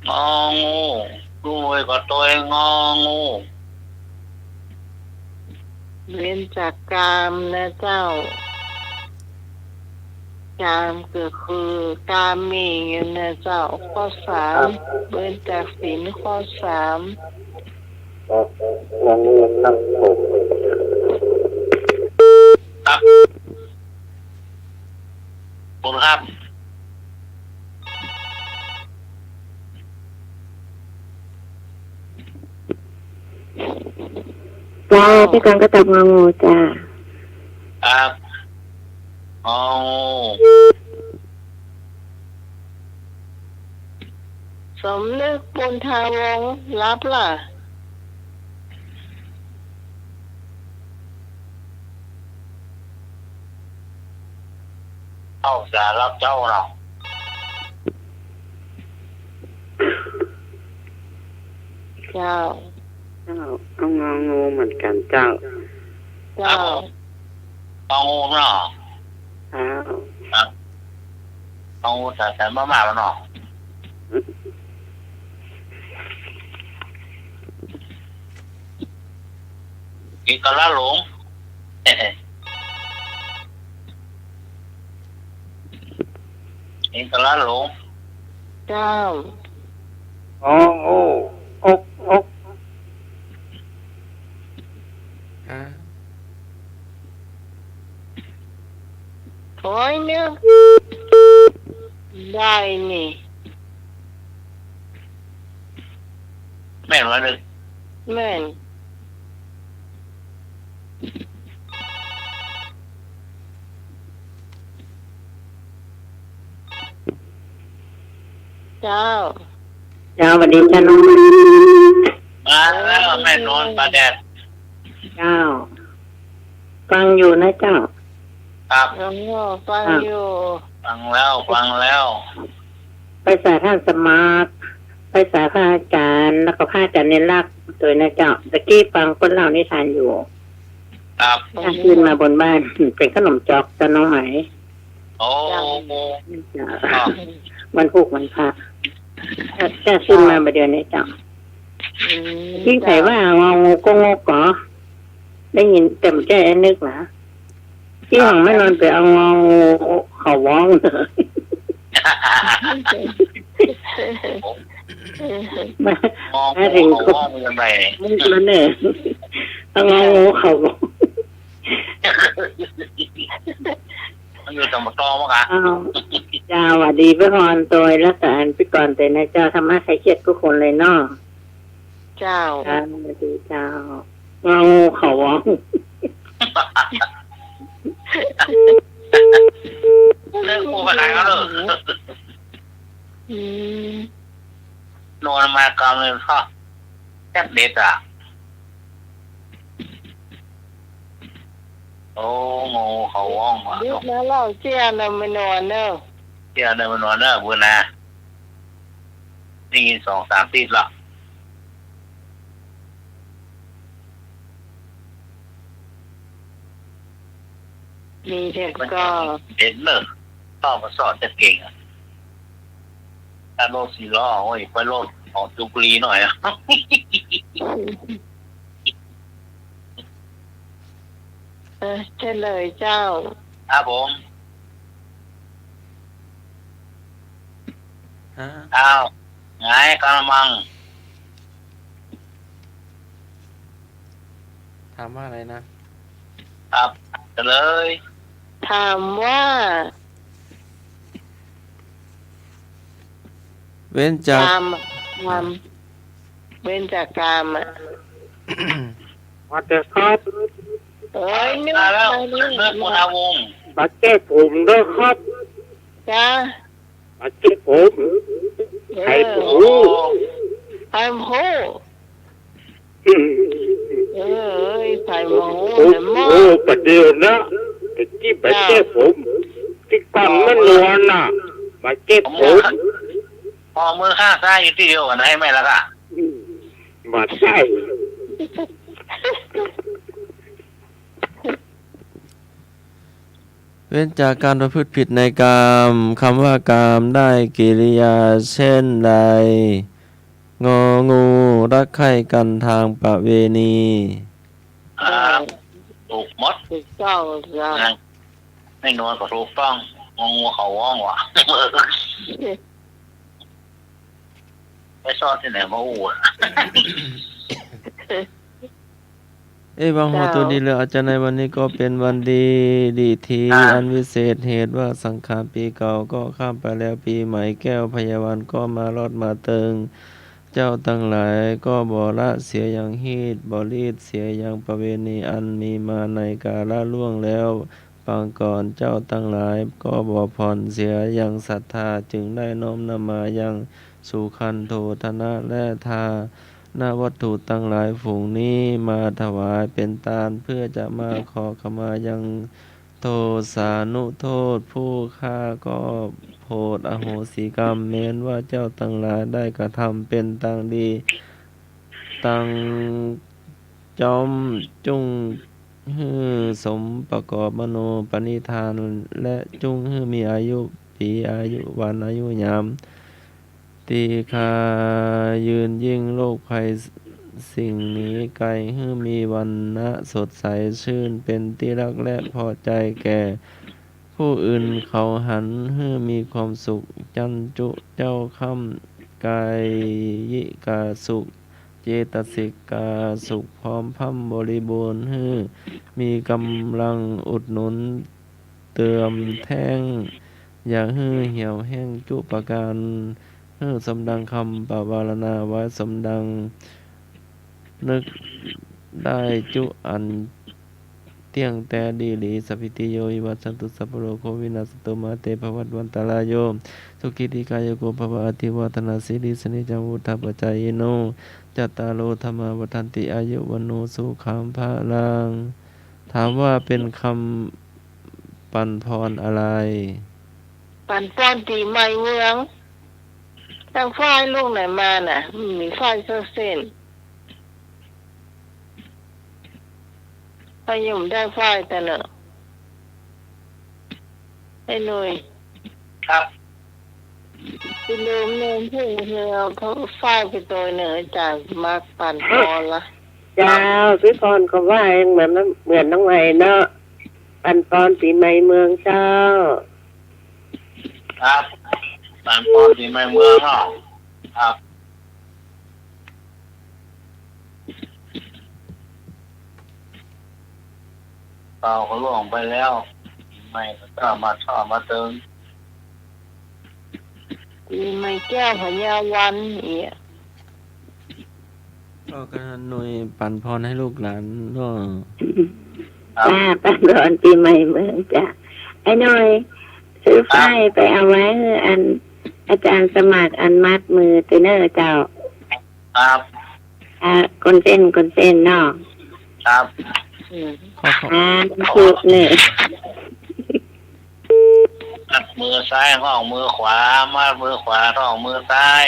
ง องูด้วยก็ตัวงองู เว้นจากกามนะเจ้า กามก็คือกามมีนะเจ้าข้อสามเว้นจากศีลข้อสาม งองูครับผม ครับคุณครับ จ้าพี่กรณ์ก็ตอบงองูจ้า ครับงองู สมนึกบุญทาวงศ์รับล่ะ เข้าสารรับเจ้าเรา เจ้า เจ้าเอางองูเหมือนกันเจ้า เจ้า งองูเนาะ เจ้า ครับงองูแต่มาแล้วเนาะกินกะละหลง กินกะละหลง เจ้า งองูอกอก ถอยนึกได้นี่ แม่นว่านึก แม่นเจ้า เจ้าสวัสดีจ้าน้อง มาแล้วแม่นอนปลาแดด เจ้า ฟังอยู่นะเจ้า ครับ น้องก็ฟังอยู่ ฟังแล้ว ไปสายท่านสมาร์ทไปสายพระอาจารย์แล้วก็พระอาจารย์เนรักตัวนะเจ้าตะกี้ฟังคนเล่านิทานอยู่ ครับ ถ้าขึ้นมาบนบ้าน เป็นขนมจอกจ้าน้องไหม โอ้ จ้าวันพุกวันพระถ้าขึ้นมาประเดี๋ยวนี้เจ้าที่ใส่ว่างองูก็งกเหรอได้ยินแต่ไม่ใช่นึกนะที่ห้องไม่นอนไปเอางองูเขาว้องเลย มา มองมองยังไง มุกแล้วเนี่ยเอางองูเขาว้อง มันอยู่จังหวัดตอมั้งอะ อ้าวเจ้าหวัดดีพี่พรตัวแล้วแต่อันพี่ก่อนแต่นะเจ้าธรรมะใครเครียดทุกคนเลยเนาะ เจ้า เจ้าสวัสดีเจ้าเงาเขาวอง เรื่องกูไปไหนก็เลย อืม นอนมากำเลยพ่อแทบเด็ดอ่ะโอ้งูเขาว่องว่ะ ดึกแล้วเราเจียนไม่นอนเนอะ เที่ยวเดินมานอนเนอะบุญนะนี่กิน2-3 ตีละ มีเด็กก็ เด็ดเนอะต้องมาสอนจะเก่งอ่ะถ้าโลด4 ล้อโอ้ยไปโลดออกจุกรีหน่อยอ่ะ เฉลยเจ้า ครับผม ฮะ อ้าวไงกระมัง ถามว่าอะไรนะครับ จะเลย ถามว่า เว้นจาก กามกามเว้นจากกามอ่ะ ว่าจะครับ เอ้ยนึก มาแล้ว ไป เลิ นี่ กคุณอาวงศ์ มาแก้ผมด้วยครับ จ้า มาแก้ผม ใคร เอ ผม โอ้ ไผ่โหเอ้ยไผ่โมโห โอ้ เลยมาก โหประเดี๋ยวนะไอ้ที่มาแก้ผมที่กำมันนวลน่ะมาแก้ผม พอมือข้างซ้ายอยู่ที่เดียวกันให้ไหมล่ะกะ มาใช่ เว้นจากการประพฤติผิดในกามคำว่ากามได้กิริยาเช่นใดงองูรักใคร่กันทางประเวณี ถูกหมด ถูกต้องจ้า นะไม่นวลก็ถูกต้องงูเขาว่องว่ะ ไปซ่อนที่ไหนมาอู่อะ บางหัวตัวดีเลยอาจารย์ในวันนี้ก็เป็นวันดีดีทีอันวิเศษเหตุว่าสังขารปีเก่าก็ข้ามไปแล้วปีใหม่แก้วพยาวันก็มารอดมาเติง เจ้าตั้งหลายก็บ่ละเสียอย่างฮีดบ่รีดเสียอย่างประเวณีอันมีมาในกาลล่วงแล้วปางก่อนเจ้าตั้งหลายก็บ่ผ่อนเสียอย่างศรัทธาจึงได้น้อมนำมายังสุขันโธทนะและทานาวัตถุตั้งหลายฝูงนี้มาถวายเป็นทานเพื่อจะมาขอขมายังโทสานุโทษผู้ฆ่าก็โปรดอโหสิกรรมแม้นว่าเจ้าตั้งหลายได้กระทำเป็นตังดีตังจอมจุงฮือสมประกอบมโนปณิธานและจุงฮือมีอายุปีอายุวันอายุยามตีคายืนยิ่งโลกภัยสิ่งนี้ไกลฮือมีวันนะสดใสชื่นเป็นที่รักและพอใจแก่ผู้อื่นเขาหันฮือมีความสุขจันจุเจ้าคำกายยิกาสุขเจตสิกาสุขพร้อมพั่มบริบูรณ์ฮือมีกำลังอุดหนุนเติมแท่งอย่าฮือเหี่ยวแห้งจุประการฮือสมดังคำปวารณาไว้สมดังนึกได้จุอันเที่ยงแต่ดีหลีสัพพิติโยวิวัชชันตุสัพพโรโควินาศตุมาเตภวัตวันตรายโยสุขิติกายโกภวะอธิวัฒนาสิริสนิจังวุฒาปัจจายโนจัตตารโลธรรมาวัฏันติอายุวันโนสุขังพลังถามว่าเป็นคำปันพรอะไร ปั่นป้อนตีใหม่เมืองทางฝ้ายลูกไหนมาน่ะมีฝ้ายเส้นพยุมได้ฝ้ายแต่เนอะไอ้หนุ่ย ครับ ไปลืมเนินพึ่งเธอเขาฝ้ายไปตัวเหนือจากมักปั่นพอละ เจ้าพี่พรก็ว่าเหมือนน้องใหม่เนาะปันปอนปีใหม่เมืองเจ้า ครับตามป้อนที่ไม่เมืองเนาะครับเป่าก็ล่วงไปแล้ว ไม่ก็มาชอบมาเติม ปีใหม่แก้วพญาวันอีก ก็กระหน่วยปั่นพรให้ลูกหลานก็ จ้าปันร้อนปีใหม่เมืองจ้ะไอ้หน่อยซื้อฝ้ายไปเอาไว้ให้อันอาจารย์สมัครอันมัดมือเตเนอร์เจ้า ครับ คนเส้นเนาะ ครับ เขา พูดเนี่ย มัดมือซ้ายห้องมือขวามัดมือขวาห้องมือซ้าย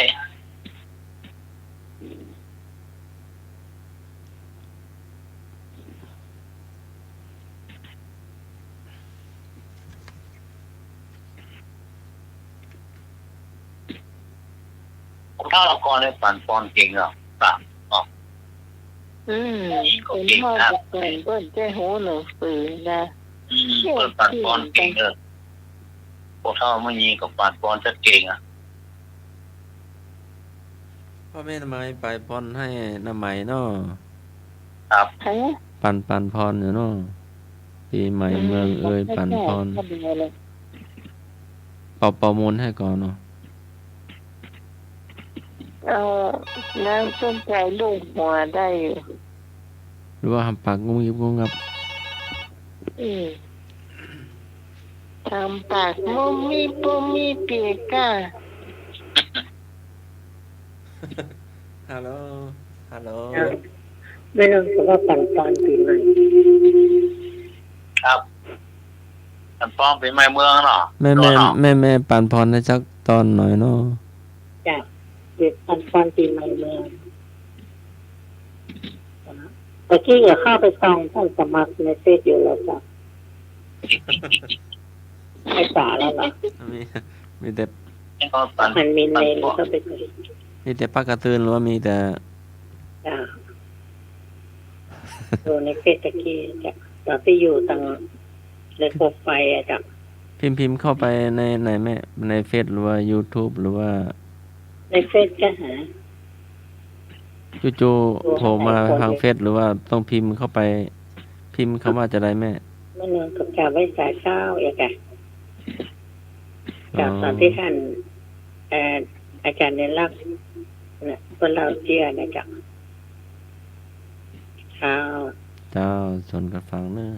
ถ้าละครในปั่นปอนเก่งเหรอครับ เป็นพ่อจะเป็นเปิ้นใจหูหนังสือนะ เปิดปั่นปอนเก่งเลยพวกเท่าไม่มีกับปั่นปอนจะเก่งอ่ะ พ่อแม่ทำไมไปพรให้น้าใหม่เนาะ ครับ ฮะ ปั่นพรอยู่เนาะปีใหม่เมืองเอ้ยปั่นพรเป่ามนต์ให้ก่อนเนาะ น้ำส้มใจลูกหัวได้อยู่ หรือว่าทำปากงุ้มยิบงุ้มงับ ทำปากมุมมีปุ่มมีเปียกก้า ฮัลโหล ไม่ต้องบอกว่าปั่นตอนปีใหม่ ครับปั่นปอนเป็นไม้เมืองเนาะ แม่ปั่นพรให้จักตอนหน่อยเนาะ จ้ะเด็กปั่นตอนปีใหม่เมืองแต่ที่อย่าเข้าไปส่องท่านสมัครในเฟซอยู่แล้วจ้ะไม่ป่าแล้วล่ะ มีแต่ ให้เขาปั่น มันมีเมนก็ไป มีแต่ปากกระตือนหรือว่ามีแต่ จ้ะดูในเฟซตะกี้จ้ะตอนที่อยู่ทางในโปรไฟล์อะจ้ะ พิมพ์เข้าไปในแม่ในเฟซหรือว่า YouTube หรือว่า ในเฟซก็หา จู่ๆโผล่มาทางเฟซหรือว่าต้องพิมพ์เข้าไป พิมพ์คำว่าจะได้แม่ เมื่อนึงกับจ่าไว้สายเช้าอย่างไงจากตอนที่ท่านอาจารย์เนรักเนี่ยคนเราเจียนะจ๊ะเช้า เจ้าส่วนกันฟังเนอะ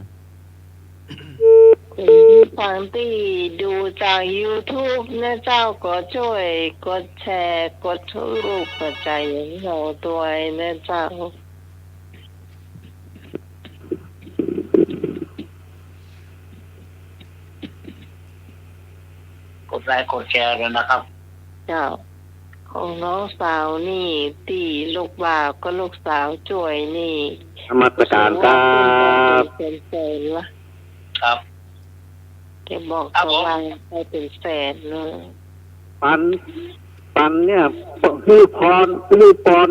คุณผู้ฟังที่ดูจาก YouTube นะเจ้าก็ช่วยกดแชร์กดรูปหัวใจให้เราด้วยนะเจ้า กดไลค์กดแชร์เลยนะครับ เจ้า ของน้องสาวนี่ตีลูกบ่าวก็ลูกสาวช่วยนี่ ธรรมสการครับ เป็นแสนวะ ครับ แกบอกเขาว่าไปเป็นแสนเลย ปันเนี่ยฮือปอน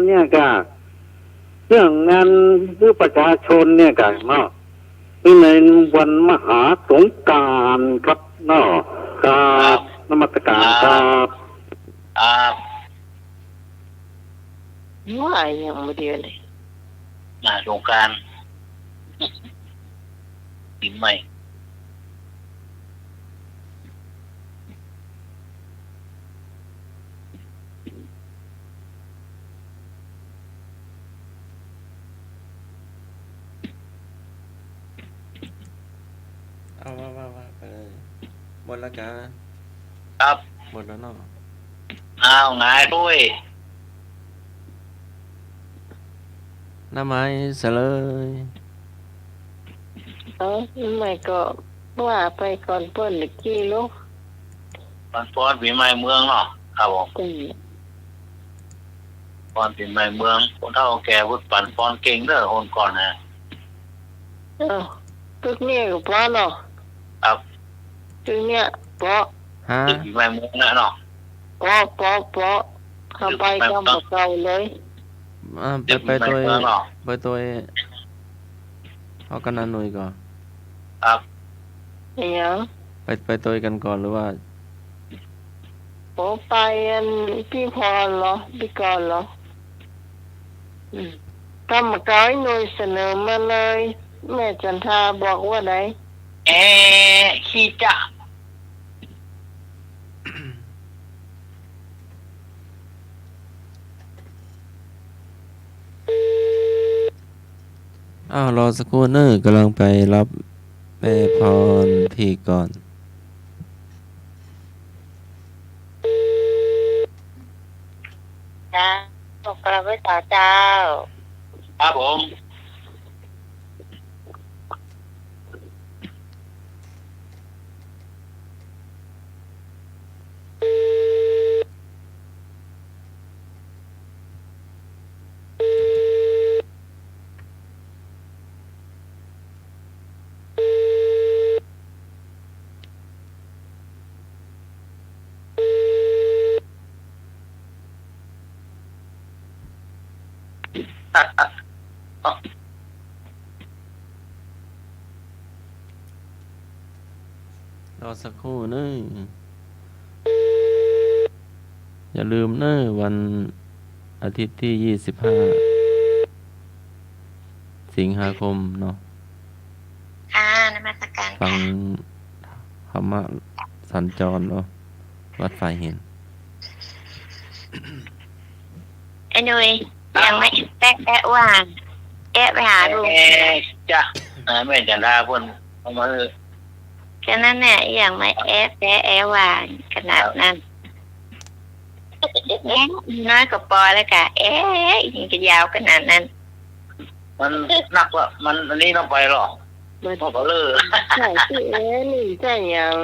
เนี่ยกะเรื่องงานฮือประชาชนเนี่ยกะเนาะนี่ในวันมหาสงกรานต์ครับเนาะครับนมัสการครับ ครับ ว่าอย่างไม่เดียวเลย สงกรานต์ปีใหม่ เอาว่าไปเลยหมดแล้วกะ ครับ หมดแล้วเนาะ อ้าวงายด้วย หน้าไม้เสยเลย ไม่ก็ว่าไปก่อนเปิ้นหรือกี่ลูก ปั่นปอนปีใหม่เมืองเนาะครับผม ก็ ปอนปีใหม่เมืองคนเท่าแก่พุทธปั่นปอนเก่งเด้อคนก่อนนะ ตึกเนี่ยก็พอเนาะ ครับ ตึกเนี่ยพอ ฮะ ปีใหม่เมืองนะเนาะ พอทำไปก็มาเก่าเลย ไปตัว เมืองเนาะ ไปตัวเอากันนันหน่อยก่อน ครับ เนี่ย ไปตัวกันก่อนหรือว่า ผมไปพี่พรเหรอพี่กรเหรอกรรมการหน่วยเสนอมาเลย แม่จันทาบอกว่าไหน แอ ขี้จ้ะ รอสักครู่เนอะกำลังไปรับแม่พรพี่ก่อน จ้าบอกกระไว้ต่อเจ้า ครับผม รอสักครู่เนอะอย่าลืมเนอะวันอาทิตย์ที่25 สิงหาคมเนาะ ค่ะนมัสการ ฟัง ค่ะ ธรรมะสัญจรเนาะวัดฝ่ายเห็น ไอ้หนุ่ยยังไม่แป๊ะว่างแกะไปหาลุง จ้ะแม่จันทราเพิ่นเอามา แค่นั้นเนี่ยยังไม่แอะว่างขนาดนั้นแอะน้อยกว่าปอแล้วกะยังจะยาวขนาดนั้น มันนักละมันอันนี้ต้องไปหรอพอก็เลิก ใช่พี่นี่ใช่อย่าง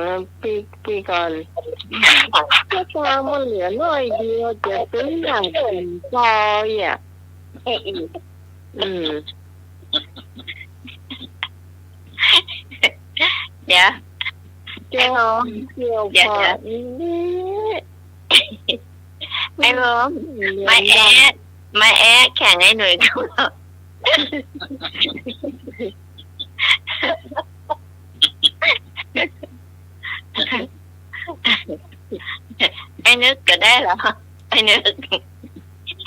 ปีก่อนก็ตามันเหลือน้อยเดียวจะซื้ออย่างอื่นซอยอ่ะอืม เดี๋ยว เกี่ยวเกี่ยวพอนี่ ไอ้ล้มมาแอะแข่งไอ้หนุ่ยกับเราไอ้นึกก็ได้เหรอไอ้นึก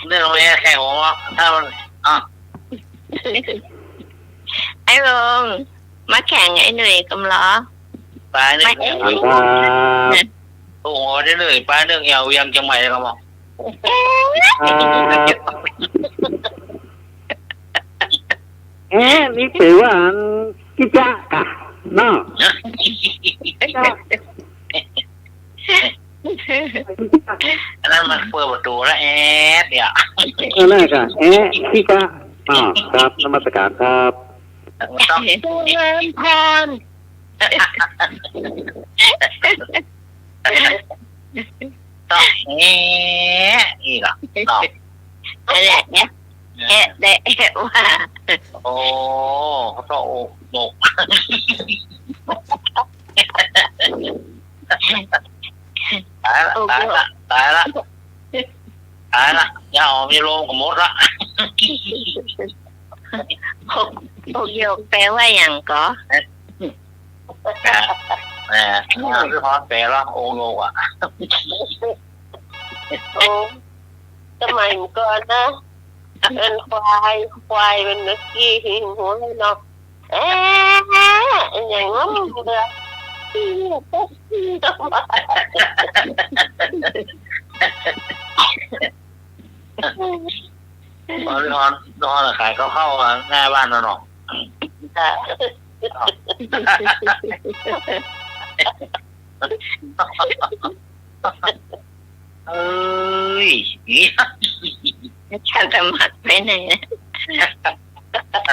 นี่เราไม่แข่งของว่าถ้ามันไอ้ลงมาแข่งไอ้หนุ่ยกับล้อ ปลายนึง ครับ โอ้โหได้เลยปลายนึงเอายังจังใหม่เลยครับ นี่ถือว่ากิจกะเนาะ อันนั้นมันเปิดประตูแล้วเนี่ย แรกอ่ะกิจครับนมัสการครับ มันต้อง เจริญพร ต้องอีกอ่ะต้อง อะไรเนี่ยได้ว่า โอ้เขาต้องโอกตายละอย่าเอามีโรงกับมดละ หกโยกแปลว่าอย่างก็ พี่พรแปลแล้วโอโงอ่ะ โอ้สมัยก่อนนะเป็นควายเป็นนักกี้หิงหัวเลยเนาะอย่างนั้นเดือพี่พรขายเข้าหน้าบ้านเราเนาะเอ้ย ฉันจะมัดไปไหนนะ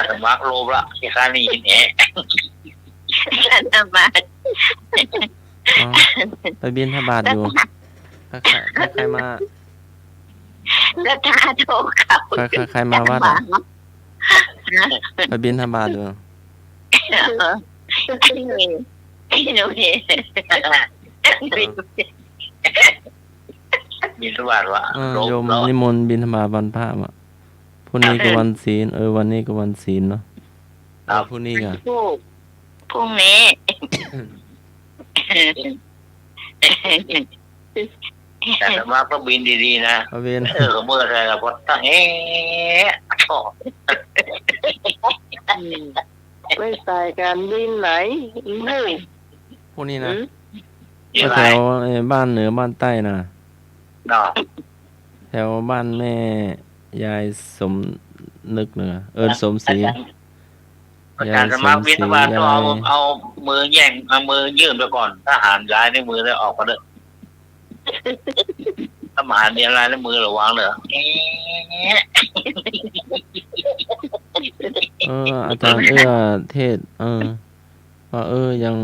สมัครโลบละที่ข้านี่เนี่ย ฉันจะมัด ไปบินทบาทอยู่ใครมา แล้วตาโทรเขา ใครมาวัดไปบินทบาทอยู่ ไอ้หนุ่ยมีสวัสดิ์วะ โยมนิมนต์บิณฑบาตวันพระอ่ะพรุ่งนี้ก็วันศีลวันนี้ก็วันศีลเนาะพรุ่งนี้ก็ พรุ่งนี้ แต่สมัครก็บินดีๆนะ พระเวร เมื่อไรล่ะพอตั้ง ไม่ใส่การบินไหนไม่ พวกนี้นะ เดี๋ยว แถ ไร วบ้านเหนือบ้านใต้นะ เนาะ แถวบ้านแม่ยายสมนึกเหนือสมศรี อาจารย์สมัครวิทยาบาลต้องเอามือแย่งเอามือยื่นไปก่อนทหารย้ายในมือแล้วออกมาเด้อทหารมีอะไรในมือหรือวางเลย อาจารย์เทศว่ายัง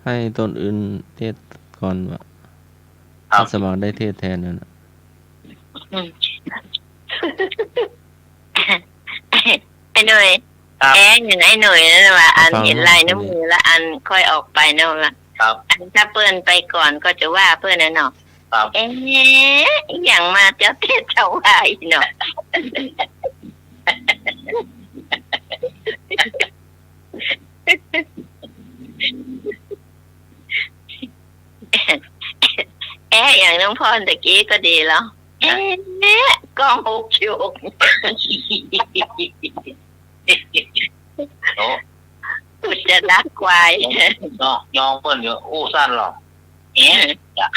ให้ตนอื่นเทศก่อนว่าถ้าสมัครได้เทศแทนเนี่ยนะ ไอ้หน่อยแอนอย่างไอ้หน่อยนั่นว่าอันเห็นลายน้ำมือแล้วอันค่อยออกไปนั่นละ ครับ อันถ้าเปิ้นไปก่อนก็จะว่าเปิ้นน่ะเนาะ ครับ อย่างมาเจ้าเทศเจ้าว่าอีเนาะอย่างน้องพรตะกี้ก็ดีแล้วกองหกชุก โอ้ อุจจาระควาย เนาะยองเปิ้นอยู่อู้สั้นหรอกจ้ะ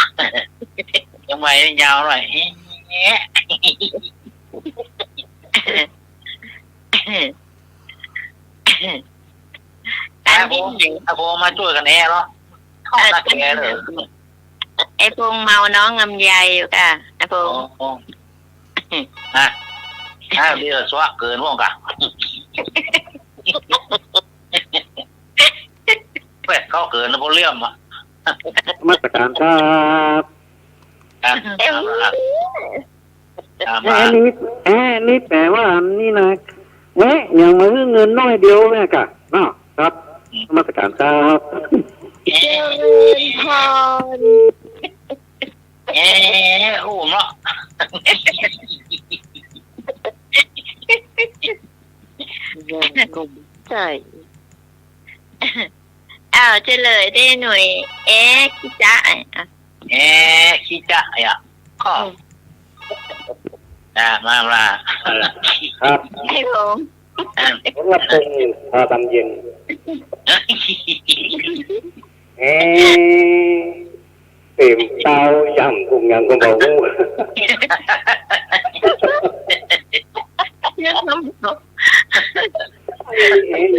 ยังไงยาวหน่อยอันที่หนึ่ง ถ้าโบมาช่วยกันแน่เนาะเข้าตาแกเลย ไอ้พงเมาน้องงำไยอยู่ค่ะไอ้พง เดี๋ยวสวะเกินพวกกันเป็ดเขาเกินแล้วพวกเลี่ยมอ่ะ มาตรการครับ นี่แปลว่านี่นะแวะอย่างมาเงินน้อยเดียวเนี่ยกะเนาะครับ มาตรการครับ เจริญพร อู้เนาะ ใช่ อ้าวเฉลยได้หน่วยคิจ๊ะขี้จะอ่ะก็มาครับ ไอ้พง ผมรับเป็นพอตำเย็นเต็มเตาย่ำกุ้งยังกุ้งเบาหู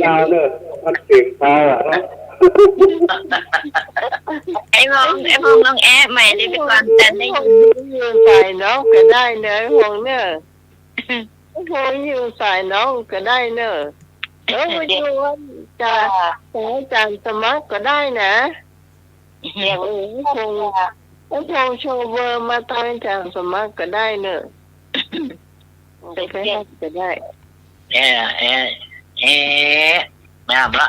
ยาวเลยมันเต็มเตาอ่ะเนาะ ไอ้พงลองใหม่ดิไปก่อนแต่ได้ยิน อยู่ใส่น้องก็ได้เนอะพงเนอะพงอยู่ใส่น้องก็ได้เนอะมาดูว่าจะอาจารย์สมัครก็ได้นะพงโชว์เบอร์มาตอนอาจารย์สมัครก็ได้เนอะไปให้ก็ได้ แม่ละ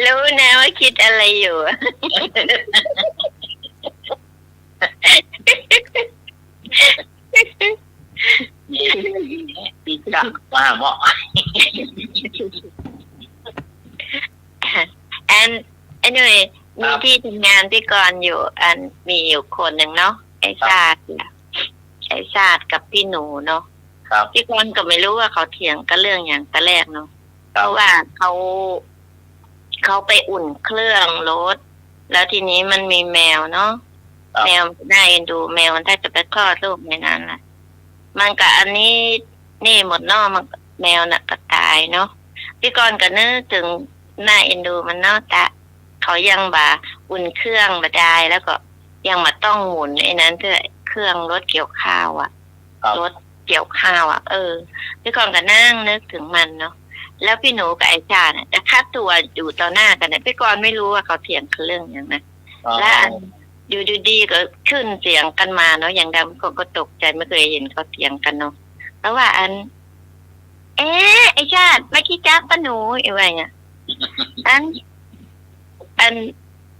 รู้นะว่าคิดอะไรอยู่ ปีจักมาเหมาะ อันหน่วยมีที่ทำงานพี่กรณ์อยู่อันมีอยู่คนหนึ่งเนาะไอ้ชาติกับพี่หนูเนาะ ครับ พี่กรณ์ก็ไม่รู้ว่าเขาเถียงกันเรื่องอย่างแต่แรกเนาะ ครั เพ บ ราะว่าเขาไปอุ่นเครื่องรถแล้วทีนี้มันมีแมวเนาะแมวได้เอ็นดูแมวมันถ้าจะไปคลอดลูกในนั้นแหละมันกับอันนี้นี่หมดเนาะมันแมวน่ะก็ตายเนาะพี่กรณ์ก็นึกถึงหน้าเอ็นดูมันเนาะแต่เขายังบ่าอุ่นเครื่องบ่ได้แล้วก็ยังมาต้องหมุนไอ้นั้นเพื่อเครื่องรถเกี่ยวข้าวอ่ะรถเกี่ยวข้าวอ่ะพี่กรณ์ก็นั่งนึกถึงมันเนาะแล้วพี่หนูกับไอ้ชาเนี่ยจะคัดตัวอยู่ต่อหน้ากันเนี่ยพี่กรณ์ไม่รู้ว่าเขาเถียงกันเรื่องอย่างนั้นและอยู่ดีๆก็ขึ้นเสียงกันมาเนาะอย่างดังก็ตกใจไม่เคยเห็นเขาเถียงกันเนาะเพราะว่าไอ้ชาติไม่คิดจับป้าหนูอะไรเงี้ย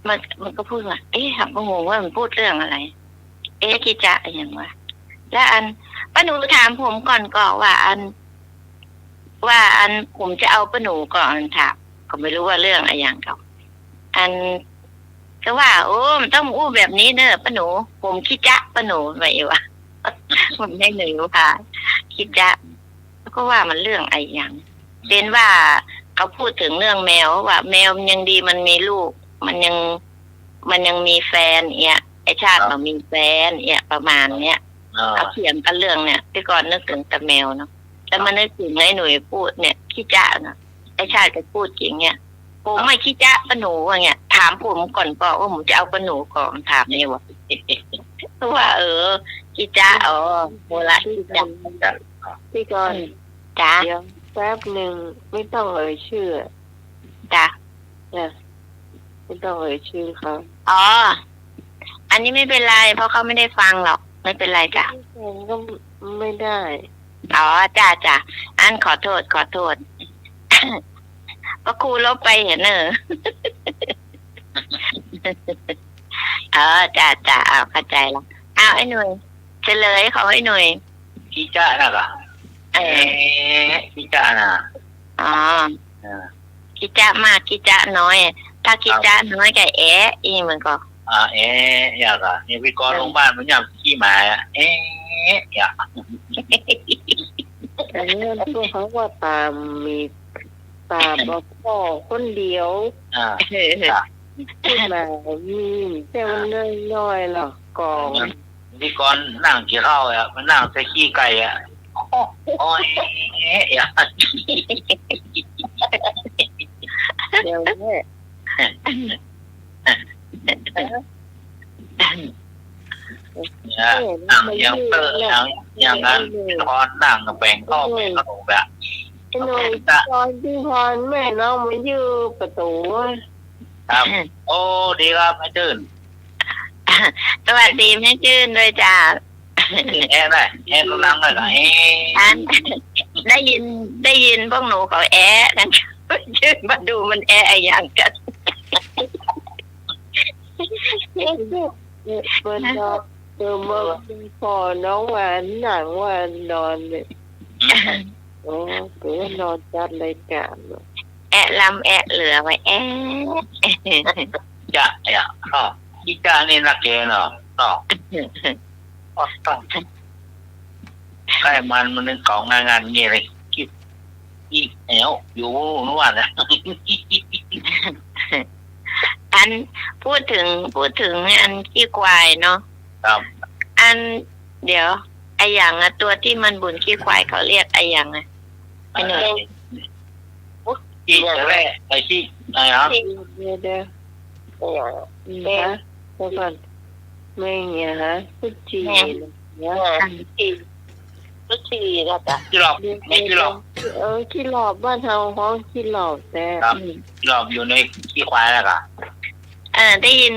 มันก็พูดว่าหักงงว่ามันพูดเรื่องอะไรคิดจะอย่างวะแล้วป้าหนูถามผมก่อนก็ว่าผมจะเอาป้าหนูก่อนถามก็ไม่รู้ว่าเรื่องอะไรอย่างเขาก็ว่ามันต้องอู้แบบนี้เนอะป้าหนูผมคิดจะป้าหนูไปวะ มันให้หนึ่งค่ะคิดจะก็ว่ามันเรื่องอะไรอย่างเป็นว่าเขาพูดถึงเรื่องแมวว่าแมวมันยังดีมันมีลูก มันยังมีแฟนเนี่ยไอชาติมันมีแฟนเนี่ยประมาณเนี้ยเขาเขียนกันเรื่องเนี่ยพี่กรณ์นึกถึงแต่แมวเนาะแต่มานึกถึงไอ้หนุ่ยพูดเนี่ยขี้จ้านะไอชาติก็พูดจริงเนี่ยผมไม่ขี้จ้าปะหนูว่าเนี่ยถามผมก่อนว่าผมจะเอาปะหนูก่อนถามเนี่ยวะว่าขี้จ้าโบราณขี้จ้า พี่กรณ์ จ้า เดี๋ยวแป๊บหนึ่งไม่ต้องเอ่ยชื่อ จ้า เนี่ยไม่ต้องเอ่ยชื่อเขา อ๋ออันนี้ไม่เป็นไรเพราะเขาไม่ได้ฟังหรอกไม่เป็นไรจ้ะ ผมก็ไม่ได้ อ๋อจ้าจ้าอันขอโทษพระครูลบไปเห็นจ้าเอาเข้าใจแล้วเอาไอ้หนุ่ยเฉลยของไอ้หนุ่ย ขี้จ้าน่ะก็ขี้จ้าน่ะ อ๋อกิจ้ามากกิจ้าน้อย ถ้ากิจ้าน้อยก็อีมันก็ อยากอ่ะนี่พี่กรณ์ลงบ้านมันยำขี้หมาอยาก อันนี้พวกเขาว่าตามมีตาบอกพ่อคนเดียวขึ้นมามีแต่มันน้อยๆหรอกกอง พี่กรณ์นั่งกินข้าวอ่ะมันนั่งใส่ขี้ไก่อ่ะอยาก เดี๋ยวแม่ นั่งยังเตอร์อย่างนั้นพอนั่งแบ่งข้าวแบ่งขนมแบบ ไอ้หนุ่ยตอนที่พรแม่น้องมายื้อประตู ครับโอ้ดีครับไม่ตื่น สวัสดีแม่ชื่นด้วยจ้า ได้กำลังเลยเหรอ ได้ยินพวกหนูเขานั่นชื่นมาดูมันอะไรอย่างกัน เปิดนอนเดิมเมื่อพอน้องหวานหนังหวานนอนเนี่ยโอ้เกิดนอนจัดรายการลำเหลือไว้จะขี้จ้านี่นักเกเนาะต้องใกล้มันนึกของงานเงี้ยเลยคิดอีแอวอยู่นู่นนะ อันพูดถึงอันขี้ควายเนาะ ครับ อันเดี๋ยวไออย่างตัวที่มันบุญขี้ควายเขาเรียกไออย่างไอหน่อย ขี้แร่ไอขี้อะไรครับ เดี๋ยวนะเดี๋ยวก่อนไม่เนี่ยฮะพุจีเนี่ยทุกทีนะจ๊ะ ขี้หลอบไม่ขี้หลอบ ขี้หลอบบ้านเฮาห้องขี้หลอบแต่ ครับขี้หลอบอยู่ในขี้ควายแล้วก็ ได้ยิ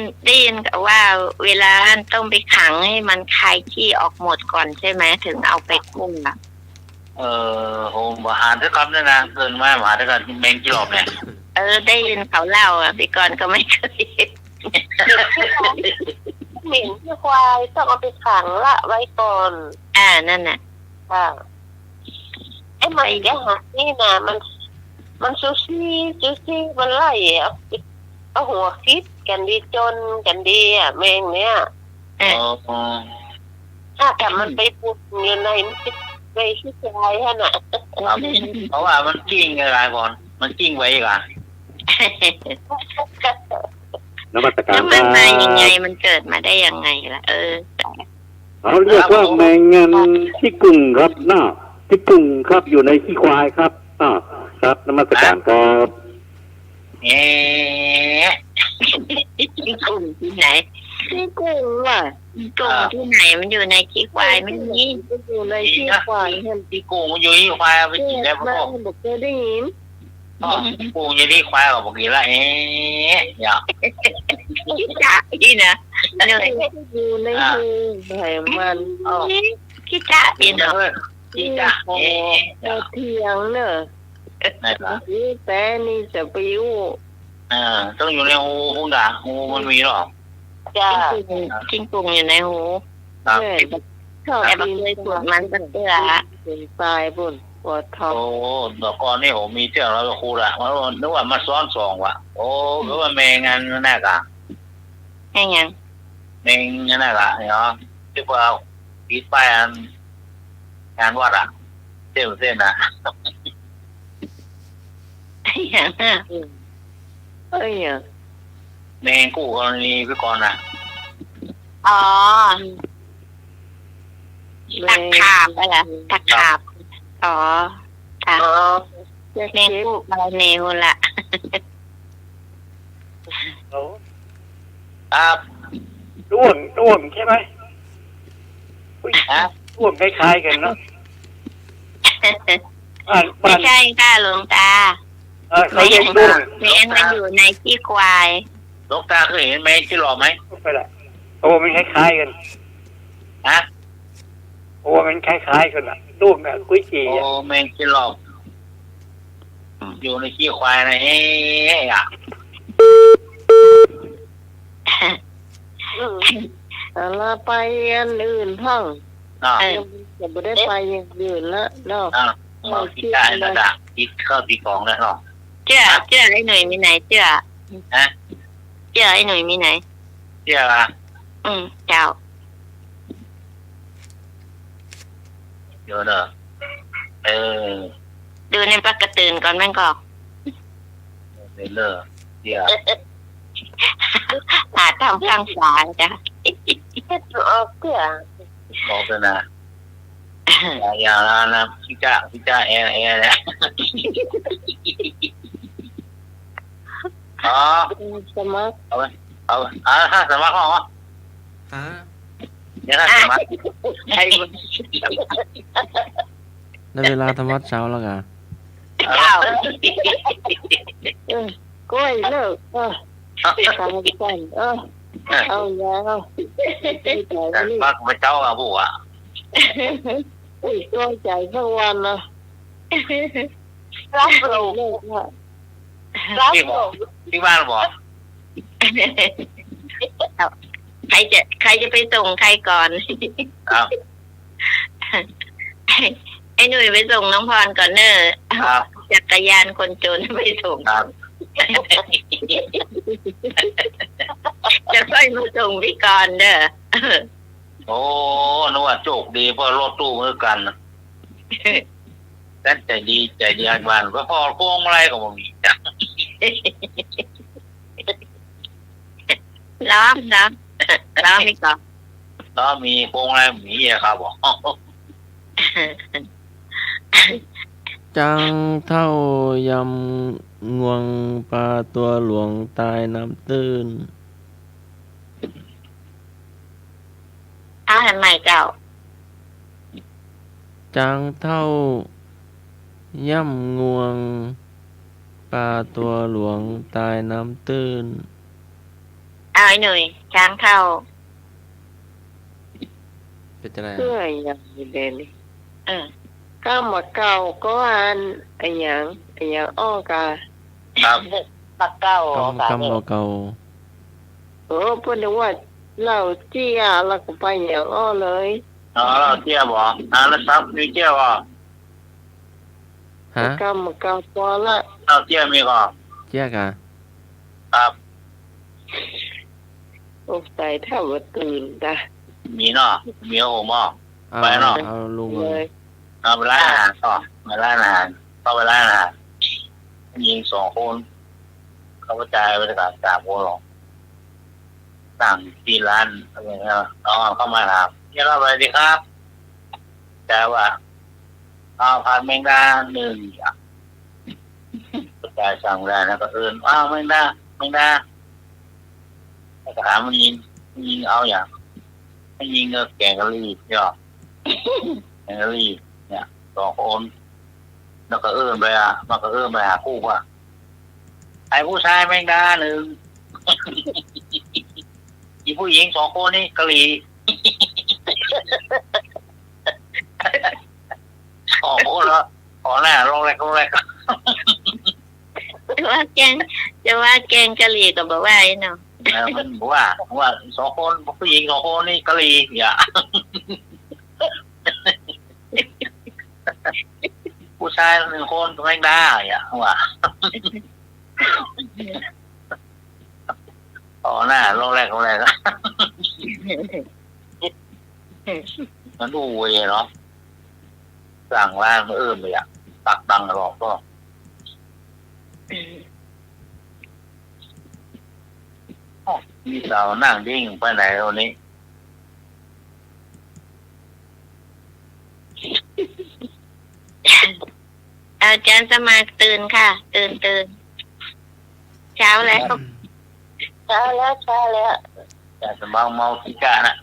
นว่าเวลาต้องไปขังให้มันคายขี้ออกหมดก่อนใช่ไหมถึงเอาไปคุ้มอ่ะโหมหาทุกคำเนี่ยนะเกินมามหาทุกคำแมงขี้หลอบเนี่ยได้ยินเขาเล่าพี่กรณ์ก็ไม่เคยเหม็นขี้ควายต้องเอาไปขังละไว้ก่อนนั่นน่ะไอ้มันเนี่ยฮะนี่นะมันซูซี่มันไล่เอาหัวคิดกันดีจนกันดีแมงเนี่ยถ้าแต่มันไปปุดอยู่ในขี้ควายฮะน่ะเพราะว่ามันกิ้งอะไรก่อนมันกิ้งไว้ก่อนนมัสการ มันมายังไงมันเกิดมาได้ยังไงล่ะเขาเรียกว่าแมงเงินขี้กุ่งครับขี้กุ่งครับอยู่ในขี้ควายครับครับนมัสการครับขี้กุ่งที่ไหนขี้กุ่งว่ะ กุ่งที่ไหนมันอยู่ในขี้ควายไม่มีอยู่ในขี้ควายขี้กุ่งมันอยู่ที่ควายไปกินได้พ่อบอกเคยได้ยินกุ่งอยู่ที่ควายก็บอกกี่ละอย่าขี้นะอยู่ในหูไขมันขี้จ้าอีเนาะขี้จ้าเทียงเนอะแต่นี่จะไปอยู่ต้องอยู่ในหูด่าหูมันมีหรอจ้าจิ้งกุ่งอยู่ในหูชอบกินเลยปวดมันเป็นเตื้อเป็นปลายบุญปวดท้องโอ้ดอกก่อนนี่ผมมีเที่ยวแล้วครูละมันนึกว่ามาซ้อนสองว่ะโอ้หรือว่าแมงงานนั่นกะแม่ยังแมงนั่นกะเนาะที่ว่า ปิดป้ายงานวัดอ่ะเส้นนะ อย่างน่ะ เอ้ยอ่ะ แมงกู้กรณีพี่กรณ์นะ อ๋อตะขาบอะไรตะขาบอ๋อค่ะ อ๋อ แมงกูกอะไรเนวละ ครับ ด้วงใช่ไหมอุ้ย ฮะ ด้วงคล้ายๆกันเนาะบ้าน ไม่ใช่ค่ะหลวงตา เขาเรียกด้วง แมงมันอยู่ในขี้ควาย หลวงตาเคยเห็นแมงที่หล่อไหม ไปละโอ้มันคล้ายๆกัน ฮะ โอ้มันคล้ายๆกันอ่ะด้วงอ่ะกุ้ยจี่ โอ้ อ่ะ แมงที่หล่ออยู่ในขี้ควายนะเฮ้ยอ่ะ แต่ละไปอันอื่นห้อง อ่า จะไม่ได้ไปอย่างอื่นละเนาะ เราคิดได้ระดับคิดเข้าตีกองแล้วเนาะ เจ้าไอ้หน่วยมีไหนเจ้า ฮะ เจ้าไอ้หน่วยมีไหน เชื่อละ เจ้า เดี๋ยวเนอะ ดูในปากกระตื่นก่อนแม่งก็ เลอเดี๋ยว หาทำข้างฝาจ้ะ เฮ็ดออกเพื่อ บอกเลยนะอย่านะพี่จ้าแอร์นะอ๋อ สมัคร ถ้าสมัครเหรอ ฮะ เนี่ยถ้าสมัคร ไอ้ ได้เวลาทำวัดเช้าแล้วกะ เจ้า ก้อยเลิกทำกันเอาแล้วใจ แต่ นี่ มักมาเจ้าอ่ะผู้อ่ะ ก้อยใจทั้งวันนะ รับลง เลิกละ รับ ที่ ล บอก ง ที่บ้านบอก ใครจะไปส่งใครก่อน ครับ ไอ้หนุ่ยไปส่งน้องพรก่อนเนอะ ครับ จักรยานคนจนไปส่ง ครับ จะค่อยมาส่งพี่กรณ์เด้อ โอ้นึกว่าโชคดีเพราะรถตู้มือกันแต่ใจดีอันบ้านก็พอพวงอะไรก็บ่มีจ้ะ ล้อมพี่กรณ์ แล้วมีพวงอะไรมีอะครับบอก จังเท่ายำงวงปลาตัวหลวงตายน้ำตื้น เอาให้ใหม่เจ้า จังเท่าย่ำงวงปลาตัวหลวงตายน้ำตื้น เอาไอ้หนุ่ยช้างเข้า เป็นจะไร เพื่ออย่างนี้เดน Ừ. ก้ามาเก่าก็อันไอ้หยังอ้อกา ครับ ปักเก้าก ำเก่า เพิ่นว่าเราเจี้ยแล้วก็ไปอย่างอ้อเลย อ๋อเราเที่ยวบอกแล้วซับมีเที่ยวบอก ฮะ ก้ามาเก่าพอละ เราเที่ยวมีก่อน เจ๊กะ ครับ โอ้ใจถ้าว่าตื่นจ้ะ มีเนาะมีโอ้หม้อ เอา ไปเนาะ เอาลุง เลย เอาไปร้านอาหารต่อไปร้านอาหารเข้าไปร้านอาหารยิง2 คนเขากระจายไปจาก3 คนหรอกสั่งที่ร้านอะไรเงี้ยเอาเข้ามาถามเนี่ยเราไปดีครับแต่ว่าเอาผัดแมงดา1อย่างกระจายสั่งได้นะก็แมงดาแล้วก็ถามมันยิงเอาอย่างให้ยิงก็แกงกะหรี่เนาะแกงกะหรี่เนี่ย2 คนแล้วก็ไปมันก็ไปหาคู่ว่าไอ้ผู้ชายแมงดา1อีผู้หญิง2 คนนี่กะหรี่ 2 คนแล้วขอหน้าลงแรก จะว่าแกงกะหรี่ก็บอกว่าไอ้เนาะ มันบอกว่า2 คนผู้หญิง2 คนนี่กะหรี่อย่า ผู้ชาย1 คนแมงดาอย่าว่าขอหน้าลงแรก มันดูเวเนาะสั่งล่างไปอ่ะตักดังหรอกก็มีสาวนั่งดิ้งไปไหนวันนี้ อาจารย์สมาตื่นค่ะ ตื่นเช้าแล้ว เช้าแล้ว แต่จะเมาขี้กานะ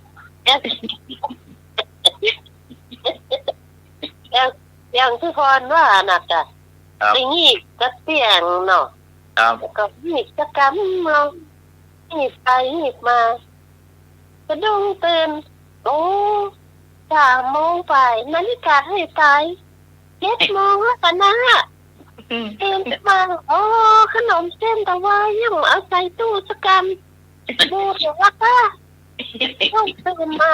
อย่างที่พรว่าน่ะจ้ะไอ้นี่ก็เสียงเนาะ ครับ ก็หีบจะกำเราหีบไปหีบมาจะดุ้งตื่นโอ้3 โมงไปนาฬิกาให้ตาย7 โมงแล้วกันนะตื่นมาโอ้ขนมเส้นแต่ว่ายังเอาใส่ตู้สกันดูเดี๋ยวว่าก็ต้องตื่นมา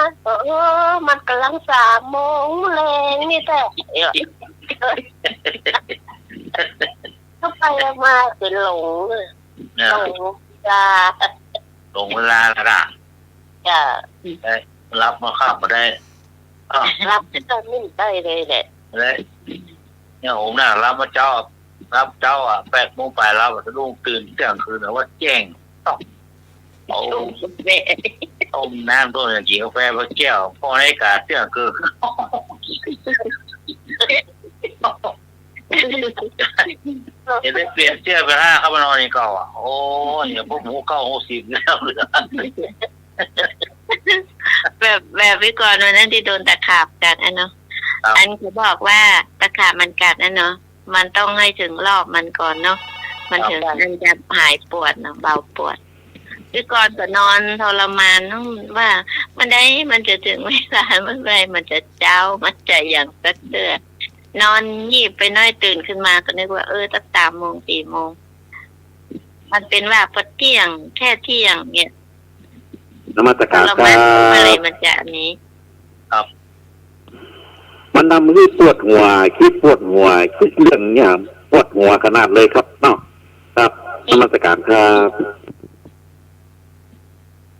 มันกำลัง3 โมงแรงนี่แต่เข้าไปมาเป็นหลงเลย เนี่ย หลงจ้า ลงเวลาแล้วนะ จ้า ได้รับมาข้ามมาได้อ้าว รับจะไม่ได้เลยแหละ เลยเนี่ยผมน่ะรับเจ้าอ่ะ8 โมงไปรับจะลุงตื่นเที่ยงคืนนะว่าแจ้งต้องเอาต้มน้ำต้มอย่างกินกาแฟมาแก้วพอให้กาเที่ยงคืนเห็นได้เปลี่ยนเสื้อไป5เข้ามานอนนี่ก็อ่ะโอ้ยพวกหมูเก้า60แล้วเหลือ แบบวิกรวันนั้นที่โดนตะขาบกัดเนาะอันเขาบอกว่าตะขาบมันกัดเนาะมันต้องให้ถึงรอบมันก่อนเนาะมันถึงมันจะหายปวดเนาะเบาปวดวิกรก็นอนทรมานน้องว่ามันได้มันจะถึงเวลาเมื่อไรมันจะเจ้ามันจะอย่างสักเดือนนอนยีบไปน้อยตื่นขึ้นมาก็นึกว่าสัก3 โมง 4 โมงมันเป็นว่าพอเที่ยงแค่เที่ยงเนี่ย นมัสการ เรา ครั ไม่อะไร บ มันจะอันนี้ มันทำให้ปวดหัวคิดเรื่องเนี่ยปวดหัวขนาดเลยครับเนาะครับนมัสการครับ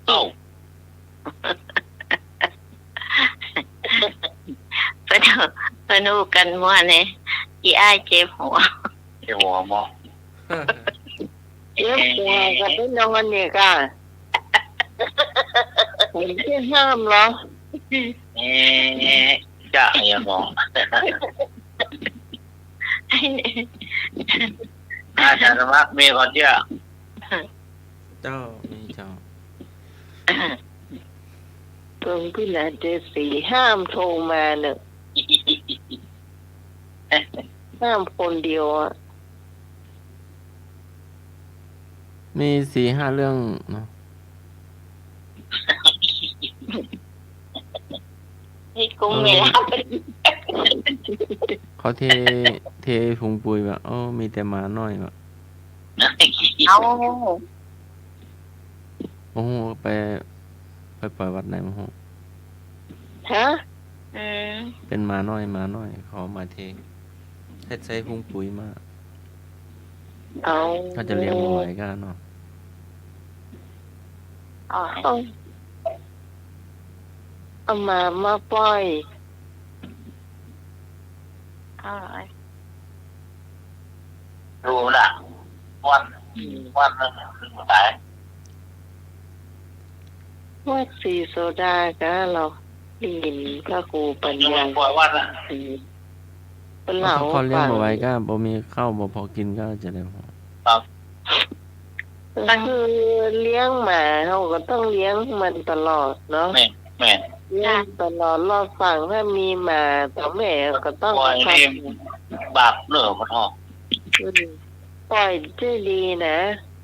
เอ้า พนูกันมั่วเนี่ยอีอ้ายเจ็บหัว เจ้าหัวหมอ เจ็บหัวก็ไปนอนเนี่ยค่ะเห็นที่ห้ามเหรอ จ้าอย่างหมออาจารย์มักมีก่อนเจ้า เจ้ามีเจ้า ตรงพี่นาเจสีห้ามโทรมาเนอะห้ามคนเดียวอ่ะ มี4-5 เรื่องเนาะ ให้กุ้งไม่รับ เขาเทถุงปุ๋ยแบบมีแต่หมาน้อยแบบ เอา โอ้โหไปปล่อยวัดไหนโอ้โห ฮะ เป็นหมาน้อยเขามาเทให้ใช้ถุงปุ๋ยมา เอา เขาจะเลี้ยงมาไว้กันเนาะ เอามาปล่อย รู้นะวันนึงขึ้นมาไหน ว่าสีโซดาก็เราดินพระครูปัญ ยัง ญา ปล่อยวันน่ะ เป็นเหล่า เขาเลี้ยงมาไว้ก็บ่มีข้าวบ่พอกินก็จะได้พอ คือเลี้ยงหมาเราก็ต้องเลี้ยงมันตลอดเนาะ แม่ เลี้ยงตลอดรอฟังถ้ามีหมาแต่แม่ก็ต้อง ปล่อย ท เองบาปเนื้อมันห่อ ำปล่อยได้ดีนะ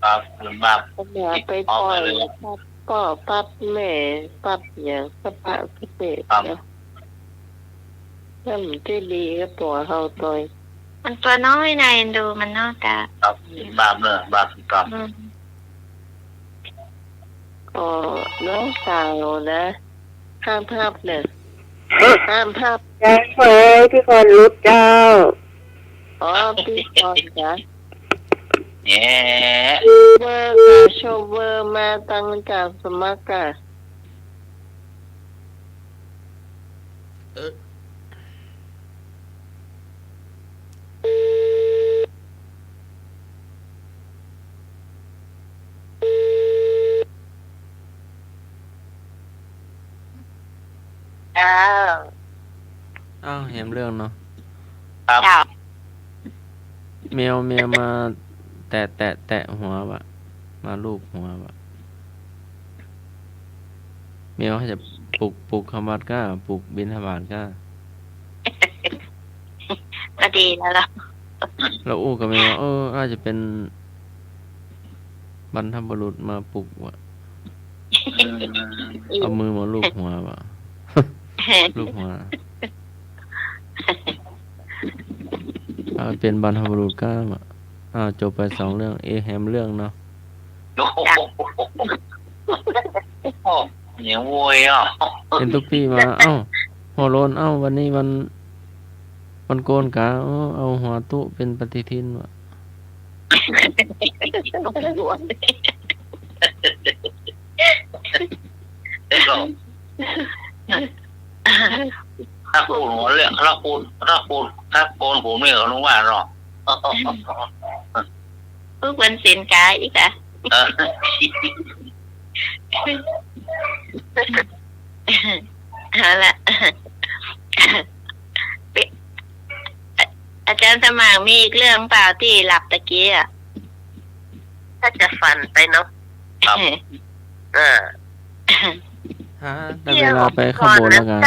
ครับ หรือบาป อย่าไปปล่อยปัดพ่อปัดแม่ปัดอย่างสะพะพิเศษเนาะถ้ามันได้ดีก็ตัวเราตัว มันตัวน้อยนายดูมันนอกตา ครับบาปเนื้อบาปกรรม ก็น้องสาวนะห้ามภาพเนี่ยห้ามภาพ จ้าเฮ้ยพี่คนรู้เจ้า อ๋อพี่กอนจ้ะ เนี่ย เบอร์ค่ะโชว์เบอร์มาตั้งจากสมัครค่ะ อ้าว อ้าวแฮมเรื่องเนาะ เจ้า แมวมาแตะหัววะมาลูบหัววะแมวให้จะปลุกคำวัดก็ปลุกบิณฑบาตก็ ก็ดีแล้วล่ะ เราอู้กับแมวน่าจะเป็นบรรพบุรุษมาปลุกวะเอามือมาลูบหัววะ ลูบหัวเป็นบรรพบุรุษก็จบไป2 เรื่องแฮมเรื่องเนาะ โอ้โหเนี่ยโวยอ่ะ เป็นทุกปีมาหัวโลนวันนี้วันโกนกาเอาหัวตุเป็นปฏิทินวะ ถ้าโกนหัวเรื่องถ้าโกนผมเนี่ยเขาต้องว่าหรอก เพิ่งเป็นสินค้าอีกอ่ะ เอาละอาจารย์สมางมีอีกเรื่องเปล่าที่หลับตะกี้อ่ะ ถ้าจะฝันไปเนาะ ได้เวลาไปเข้าโบสถ์แล้วกัน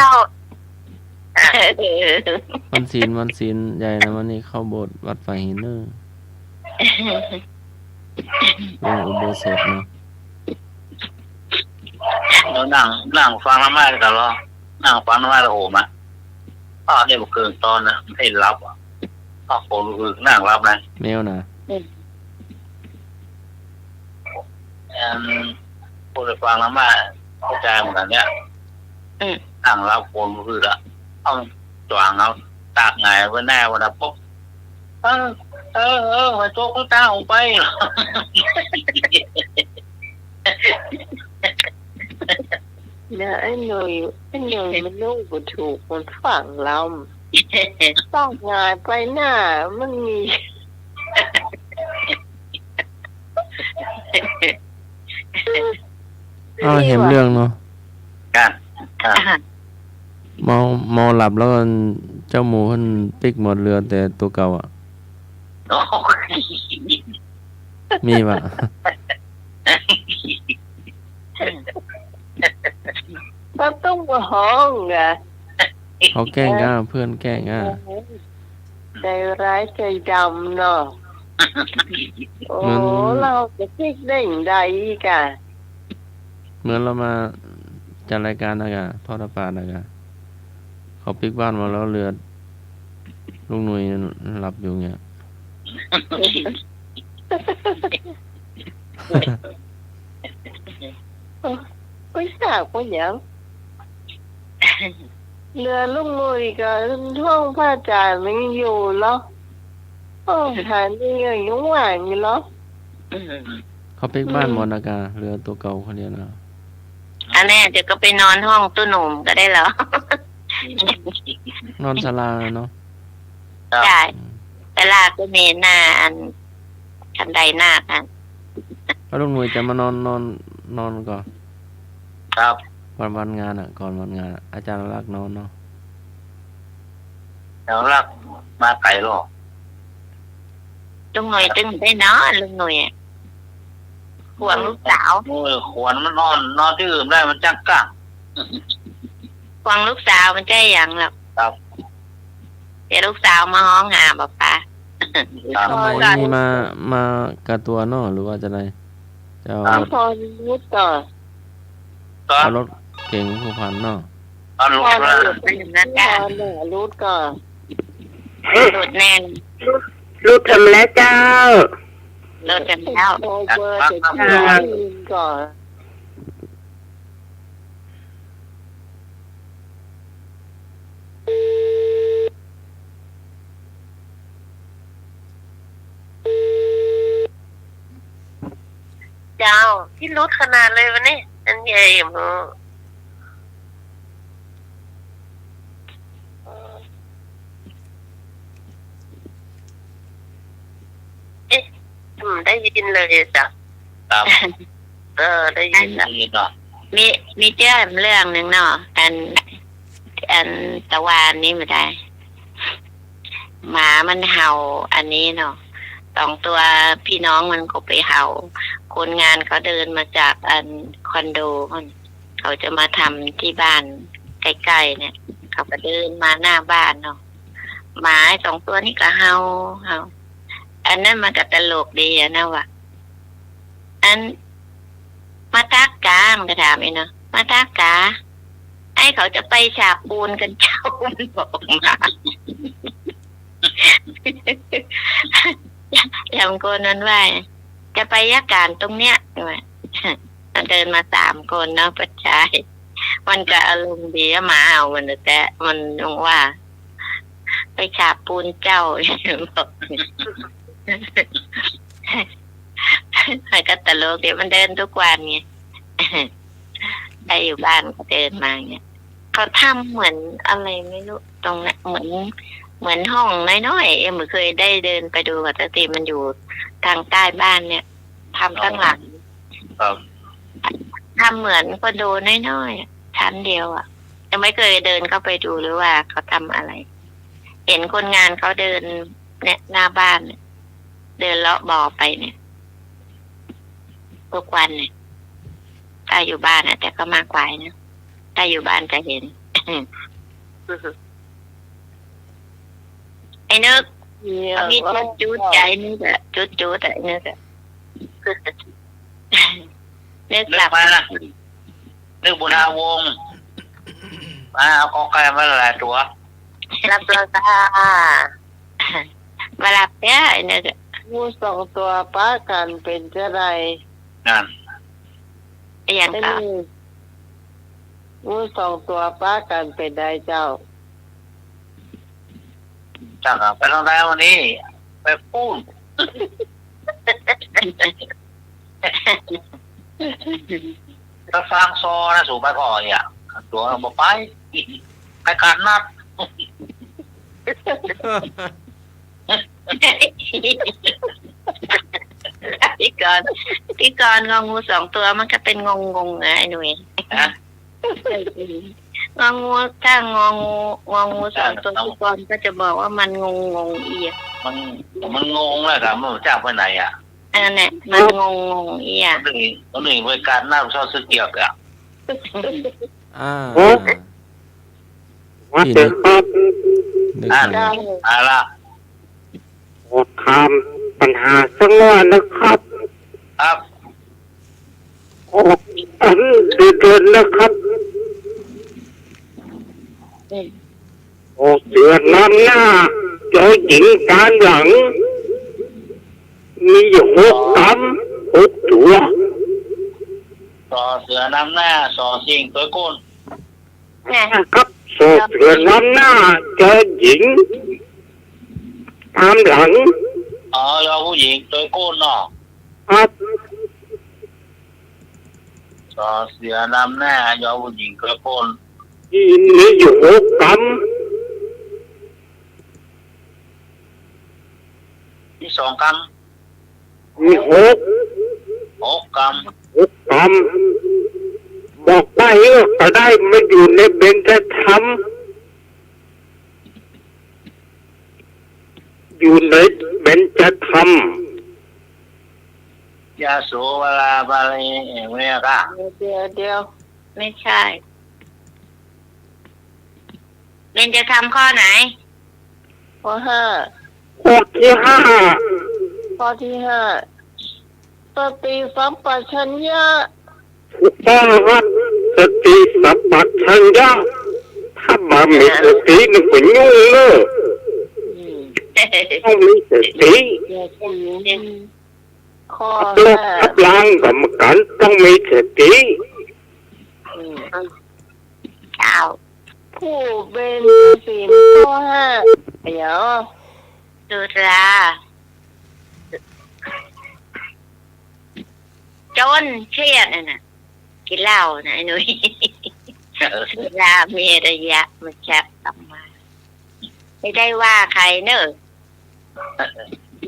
วันศีลใหญ่นะวันนี้เข้าโบสถ์วัดฝ่ายหินเนอร์ลงอุโบสถเนาะ แล้วนั่งฟังธรรมะกันเหรอนั่งฟังธรรมะแล้วโหมาเนี่ยบุกเกินตอนนะให้รับอ่ะผมคือนั่งรับนะ แมวนะ พูดไปฟังธรรมะเข้าใจเหมือนกันเนี่ยนั่งรับคนคือละเอาจวางเอาตากไงไว้แน่วันนั้นปุ๊บมาโจ๊กตาออกไป เนี่ยไอ้หนุ่ยมันลูกบ่ถูกมันฝังเราต้องงายไปหน้ามันมี แฮมเรื่องเนาะ กัน เมาหลับแล้วเจ้าหมูเพิ่นปิกหมดเรือแต่ตัวเก่าอ่ะ มีปะ ก็ต้องมาห้องอ่ะ เขาแกล้งเพื่อนแกล้ง ใจร้ายใจดำเนาะโอ้เราจะคิดได้อย่างไรอีกอ่ะ เหมือนเรามาจัดรายการนะกะทอดปลานะกะเขาปิกบ้านมาแล้วเรือลุงหนุ่ยหลับอยู่เงี้ย ไม่ทราบว่าอย่างเรือลูกมือกับท้องพระอาจารย์มันอยู่แล้วหานี่ยังหวานอยู่แล้ว เขาปิกบ้านหมดนะกะเรือตัวเก่าคนเดียวนะ อันนี้เดี๋ยวก็ไปนอนห้องตู้หนุ่มก็ได้แล้ว นอนศาลาเนาะ ใช่เวลาก็มีหน้าคันใดหน้ากัน แล้วลุงหนุ่ยจะมานอนก่อน ครับ วันงานก่อนวันงานอาจารย์รักนอนเนาะ แล้วรักมาไก่หรอก ลุงหน่อยตึงได้นอนลุงหน่อยห่วงลูกสาว โอ้ยขวนมันนอนที่อื่นได้มันจังก้าง ห่วงลูกสาวมันใช่อย่างหรอก ครับ เดี๋ยวลูกสาวมาห้องหาบอกป้า ทำไมนี่มากับตัวเนาะหรือว่าจะอะไรจะเอา พอรู้ต่อ ตอน รถเก่งผู้พันเนาะ ตอนลุก พอ แล้ว รู้ เป็นนัก พ กา อเนี่ยรู้ก่อน หลุดแน่น รูปทำแล้วเจ้า หลุดกันแล้ว พอเบอร์จะเชื่อก่อน เจ้าที่รุดขนาดเลยวันนี้อันใหญ่หมู ได้ยินเลยจ้ะ ครับ ได้ยิน นี่เนาะ มีเจ้าเรื่องหนึ่งเนาะอันตะวันนี้ไม่ได้ หมามันเห่าอันนี้เนาะ2 ตัวพี่น้องมันก็ไปเห่า คนงานเขาเดินมาจากอันคอนโดมันเขาจะมาทำที่บ้านใกล้ๆเนี่ย เขาก็เดินมาหน้าบ้านเนาะหมา2 ตัวนี่ก็เห่าอันนั้นมันก็ตลกดีอะนะว่ะอันมาตักกามันก็ถามไอ้เนาะมาตักกาไอ้เขาจะไปฉาบปูนกันเจ้ามันบอกมาอย่างคนนั้นว่าจะไปยาการตรงเนี้ยมันเดินมา3 คนเนาะปัจจัยมันก็อารมณ์ดีหมาเอามันแต่มันว่า ไปฉาบปูนเจ้าบอกมันก็ตลกเดี๋ยวมันเดินทุกวันไงได้อยู่บ้านก็เดินมาเนี่ยเขาทำเหมือนอะไรไม่รู้ตรงนั้นเหมือนห้องน้อยๆเอ็มเคยได้เดินไปดูปกติมันอยู่ทางใต้บ้านเนี่ยทำตั้งหลัง ครับ ทำเหมือนคอนโดน้อยๆชั้นเดียวอ่ะยังไม่เคยเดินเข้าไปดูหรือว่าเขาทำอะไร เห็นคนงานเขาเดินเนี่ยหน้าบ้านเนี่ยเดินเลาะบ่อไปเนี่ยทุกวันเนี่ยถ้าอยู่บ้านนะแต่ก็มากกว่านะถ้าอยู่บ้านจะเห็น ไอ้นึกมีจุดใจนึกอะจุดแต่นึกอะนึก นึ หลั ก บ มานะนึกบุญอาวงศ์มาเอากอไก่มาหลายตัว รับตัวตามาหลับเนี่ยไอ้นึกอะ งู2 ตัวป้ากันเป็นเจ้าไร นั่น ไอ้อย่าง ไม่ ก็ มีงู2 ตัวป้ากันเป็นได้เจ้า จังไปทางใดวันนี้ ไปปูนถ้าฟังซอนะสู่ไปก่อนเนี่ยตัวบอกไปการนัด พี่กรณ์งองู2 ตัวมันก็เป็นงงนะไอ้หนุ่ย นะ งองูถ้างองู2 ตัวพี่กรณ์ก็จะบอกว่ามันงอีอ่ะ มันงงเลยครับมันจากไปไหนอ่ะ อันนั้นมันอีอ่ะ ตัวหนึ่งบริการหน้าชอบซื้อเกี่ยวกับ ว่าเด็กครับ นึก อ่า ถึง อะไร ขอถามปัญหาสักหน่อยนะครับ ครับ ออกอันเดือนนะครับออกเดือนน้ำหน้าเจอหญิงการหลัง มีอยู่6 กรัม 6 ตัว สอเสือนำหน้าสอสิงตัวก้น นะครับโซ่เดือนน้ำหน้าเจอหญิงตามหลัง อ๋อยอผู้หญิงตัวก้นเนาะ ครับ สอเสือนำหน้ายอผู้หญิงตัวก้น มีอยู่6 กรัม ที่2 กรัม มี6 กรัม กรัมบอกไปก็ได้ไม่อยู่ในเบญจธรรมอยู่ในเบญจธรรม ยาสูเวลาบาลีเมียกะ เดียว ไม่ใช่เรียนจะทำข้อไหน ข้อ ข้อที่ 5ข้อที่5สติสัมปชัญญะ ถูกต้องครับสติสัมปชัญญะถ้ามามีสตินึกว่ายุ่งเลยต้องมีสติ ข้อ โลกทับล้างกรรมการต้องมีสติ 5ผู้เป็นศีลข้อ5เดี๋ยว สุราจนเครียดน่ะกินเหล้านะไอ้หนุ่ยสุรามีระยะมันแคบกลับมาไม่ได้ว่าใครเนอะ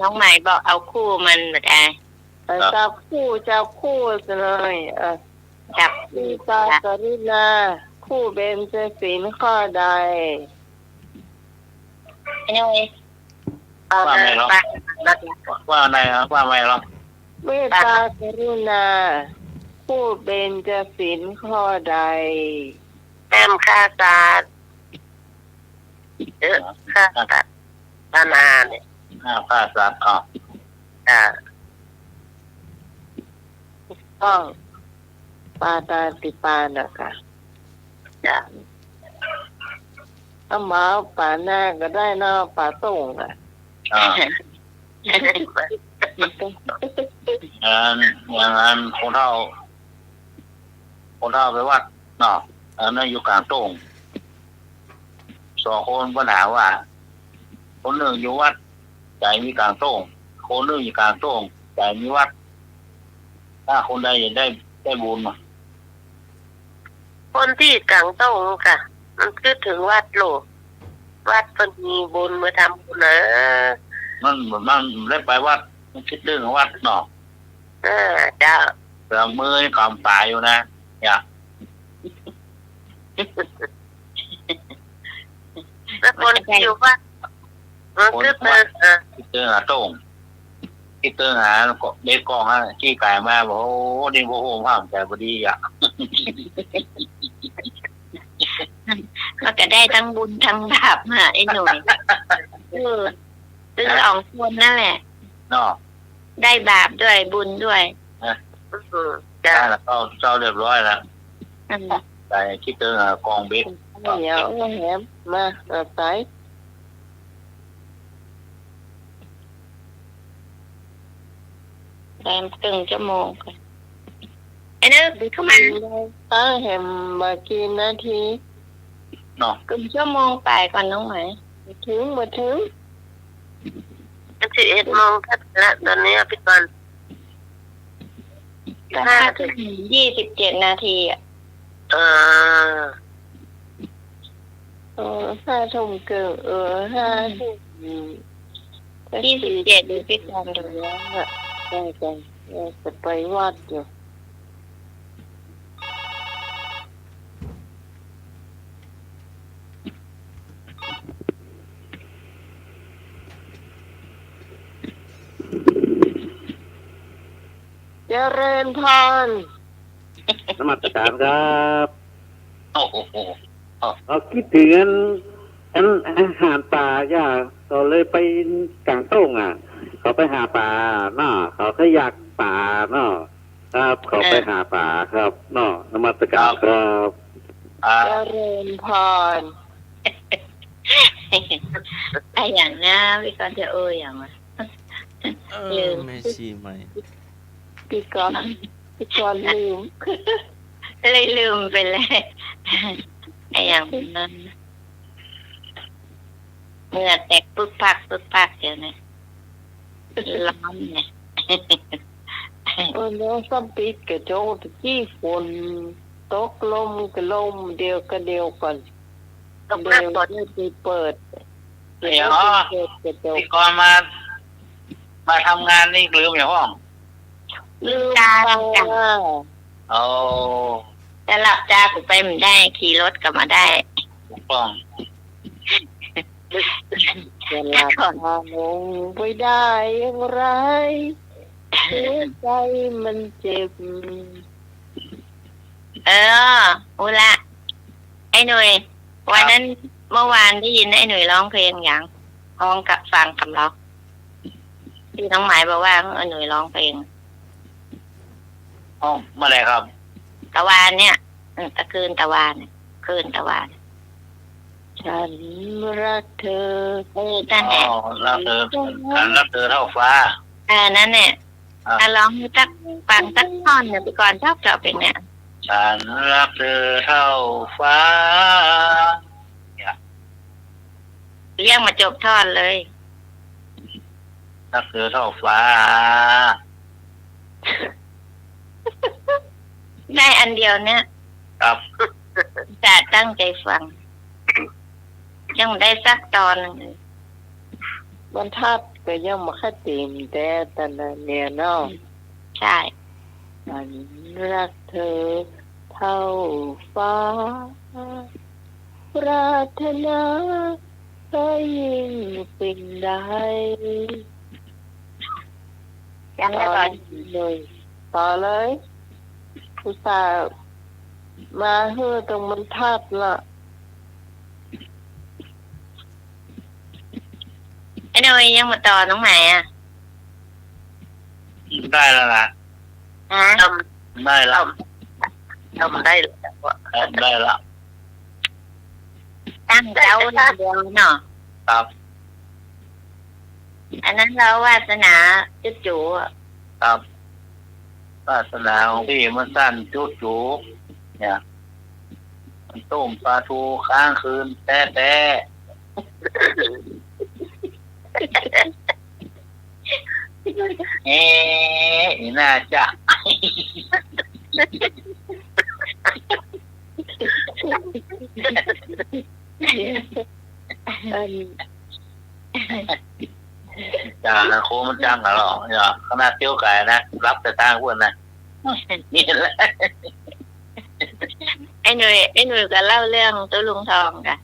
น้องใหม่บอกเอาคู่มันหมดได้ จับคู่เลยจับ มีตากรุณาคู่เบญจศีลข้อใด ไอ้นี่ไง ว่าไม่หรอกว่าอะไรครับว่าไม่หรอก เมตตากรุณาคู่เบญจศีลข้อใด ห้ามฆ่าสัตว์ฆ่าสัตว์นานาเนี่ย ฆ่าสัตว์อ๋อ ต้องปาตาติปานะคะ จ้ะ ถ้าหมาป่าหน้าก็ได้นะป่าโต่งอ่ะ อย่างนั้นคนเท่าไปวัดเนาะนั่นอยู่กลางโต่ง2 คนปัญหาว่า คนหนึ่งอยู่วัดใจมีกลางโต่งคนหนึ่งอยู่กลางโต่งใจมีวัดถ้าคนใดได้บุญมา คนที่กลางต้องค่ะ มันคือถึงวัดโลกวัดมันมีบุญมาทำบุญนะ มันได้ไปวัดมันคิดเรื่องวัดเนาะ เจ้า แต่มือกำปลาอยู่นะอย่า แล้วคนที่อยู่วัดมันคือคิดเรื่องหาโต่งคิดเรื่องหาเด็กกองฮะขี้ไก่มาบอกโอ้ดินโบโฮมห้ามใจพอดีอ่ะ ก็จะได้ทั้งบุญทั้งบาปมาไอ้หนุ่ยคือ2 คนนั่นแหละ เนาะ ได้บาปด้วยบุญด้วยจ้า แล้วก็เจ้าเรียบร้อยแล้วแต่คิดเรื่องกองเบ็ด เดี๋ยวแหมมาใส่ แรมครึ่งชั่วโมงค่ะไอ้นึกเข้ามา ตาแหมมากี่นาที เนาะ ครึ่งชั่วโมงไปก่อนน้องไหม ถึง 11 โมงละตอนนี้พี่กรณ์5 ถึง 27 นาทีอ่ะ5 ทุ่มเกิน5 ทุ่ม 27ดูพี่กรณ์ดู ใช่จะไปวัดอยู่เจริญพร นมัสการครับ โอ้โห เอาคิดถึงอาหารป่าย่าเขาเลยไปกลางโต้งอ่ะ เขาไปหาป่าเนาะเขาก็อยากป่าเนาะครับเขาไปหาป่าครับเนาะนมัสการครับ เจริญพร ไอ้อย่างนะพี่กรณ์จะอย่างวะ ไม่ชี้ไหม พี่กรลืม เลยลืมไปเลยไอ้อย่างนั้นเมื่อแตกปึ๊กพักเดี๋ยวนี้ร้อนเนี่ย แล้วสัมปิดกระโจกที่ฝนตกลมกระลมเดียวก่อนเดี๋ยวจะเปิด เดี๋ยวพี่กรณ์มาทำงานนี่ลืมอย่างห้อง ลืมตาจ้ะ โอ้ แต่หลับตาผมไปมันได้ขี่รถกลับมาได้ ถูกต้อง จะหลับตาลงไปได้อย่างไรหัวใจมันเจ็บ อุละไอ้หนุ่ยวันนั้นเมื่อวานได้ยินไอ้หนุ่ยร้องเพลงอย่างร้องกับฟังกับเราที่น้องหมายบอกว่าไอ้หนุ่ยร้องเพลง ห้องเมื่อไรครับ ตะวันเนี่ยคืนตะวันคืนตะวัน ฉันรักเธอ นั่นแหละ รักเธอฉันรักเธอเท่าฟ้า นั่นแหละถ้าร้องสักฟังสักท่อนเนี่ยไปก่อนชอบเป็นเนี่ย ฉันรักเธอเท่าฟ้า เรียกมาจบท่อนเลย รักเธอเท่าฟ้า ได้อันเดียวเนี่ย ครับ จะตั้งใจฟังยังได้สักตอนหนึ่ง บรรทัด ก็ยังมาคัดเต็มแต่ตอนนั้นเนี่ยเนาะ ใช่ ฉันรักเธอเท่าฟ้าปรารถนาเธอยิ่งสิ่งใด ยังไม่ก่อน เลยต่อเลยอุตส่าห์มาเฮือตรงมันทัดละ ไอ้หน่อยยังมาต่อน้องใหม่อ่ะ ได้แล้วล่ะ ฮะ ได้แล้ว ทำได้แล้ว ได้แล้ว ตั้งเจ้าเดียวเนาะ ครับ อันนั้นเราวาสนาจุดจูอะ ครับศาสนาของพี่มันสั้นจุดจูเนี่ยมันต้มปลาทูค้างคืนแต่เอ๊ะน่าจะ อัน จ้านะโคมันจังเหรอเนี่ยขนาดเที่ยวไก่นะรับแต่ทางพวกนะนี่แหละ ไอ้หนุ่ยก็เล่าเรื่องตัวลุงทองค่ะ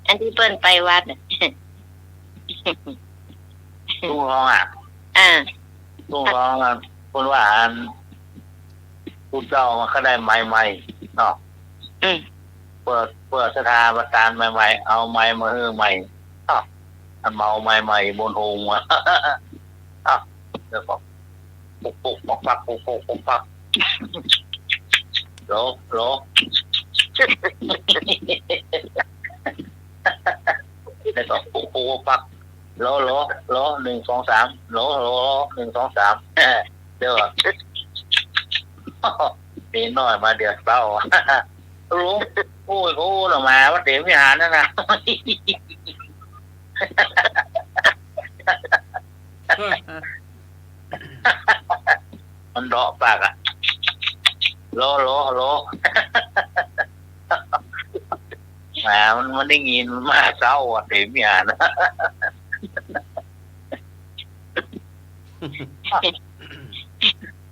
อันที่เปิ้นไปวัดน่ะ ลุงร้องอ่ะ อ่า ลุงร้องอ่ะคนว่าอันผู้เจ้ามันก็ได้ใหม่ๆเนาะ อืม เปิดสถาบันการใหม่ๆเอาไม้มาฮื้อใหม่อันเมาใหม่ๆบนโฮงอ่ะเดี๋ยวบอกปุกปักโลเดี๋ยวก็ปุกปักโล1 2 3โล1 2 3เดี๋ยวปีน้อยมาเดือดเศร้ารู้โอ้ยเขาหน่อมาวัดเดี๋ยววิหารนั่นนะมันเดาะปากอ่ะโลแหมมันได้ยินมันมาเศร้าวัดเดี๋ยววิหารนะ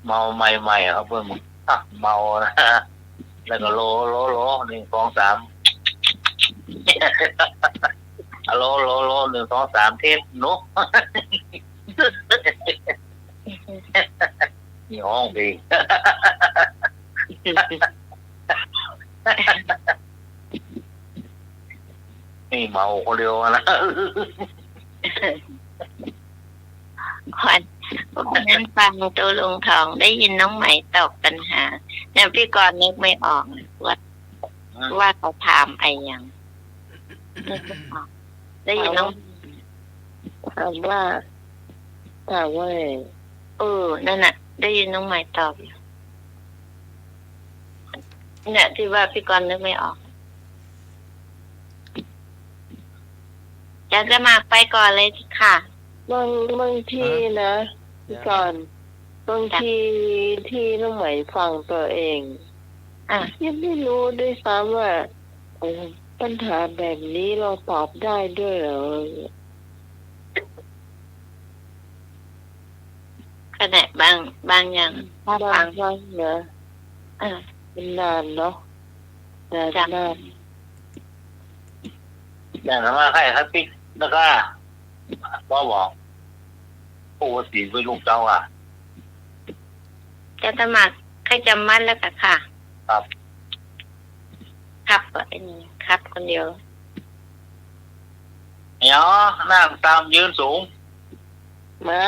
เมาใหม่ๆครับเพื่อนมึงเมานะแล้วก็โล1 2 3โล1 2 3เทปนุ๊กนี่ห้องเพลงนี่เมาคนเดียวนะ วันนั้นฟังตัวลุงทองได้ยินน้องใหม่ตอบปัญหาเนี่ยพี่กรณ์นึกไม่ออกว่าเขาถามไอ้ยังนึกไม่ออกได้ยินน้อง ถามว่านั่นน่ะ ได้ยินน้องใหม่ตอบอยู่เนี่ยที่ว่าพี่กรณ์นึกไม่ออกจะมาไปก่อนเลยค่ะ บางทีนะก่อนบางทีที่น้องใหม่ฟังตัวเองยังไม่รู้ด้วยซ้ำว่าปัญหาแบบนี้เราตอบได้ด้วยเหรอ ขณะบางอย่างถ้า บา ฟั ง ง ครั้งนะมันนานเนาะนาน อย่างนั้นว่าใครครับปิ๊กแล้วก็บอกผู้ว่าสีไปลูกเจ้าอ่ะ จะสมัครใครจำมั่นแล้วค่ะ ครับก็ไอ้นี่ครับคนเดียว เนาะนั่งตามยืนสูง มา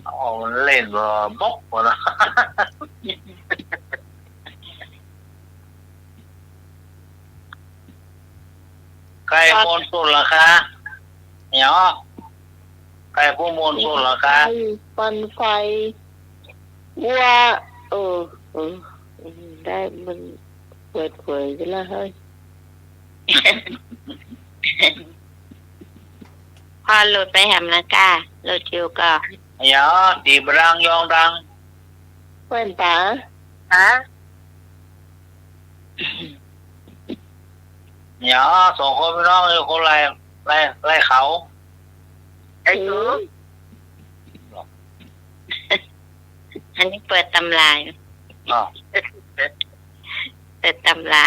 อ๋อมันเล่นบกวะนะใครมนสุดล่ะคะเนาะใครผู้มนสุดล่ะคะ ปันไฟว่าได้มันเปิดเผยกันแล้วเฮ้ย พอหลุดไปแหมนะก้าหลุดอยู่ก็ เนาะตีบรังยองดัง แว่นตา ฮะ เนี่ยสองคนพี่น้องเลยคนไล่เขา ไอ้หนู อันนี้เปิดตำราอยู่ อ๋อ เปิดตำรา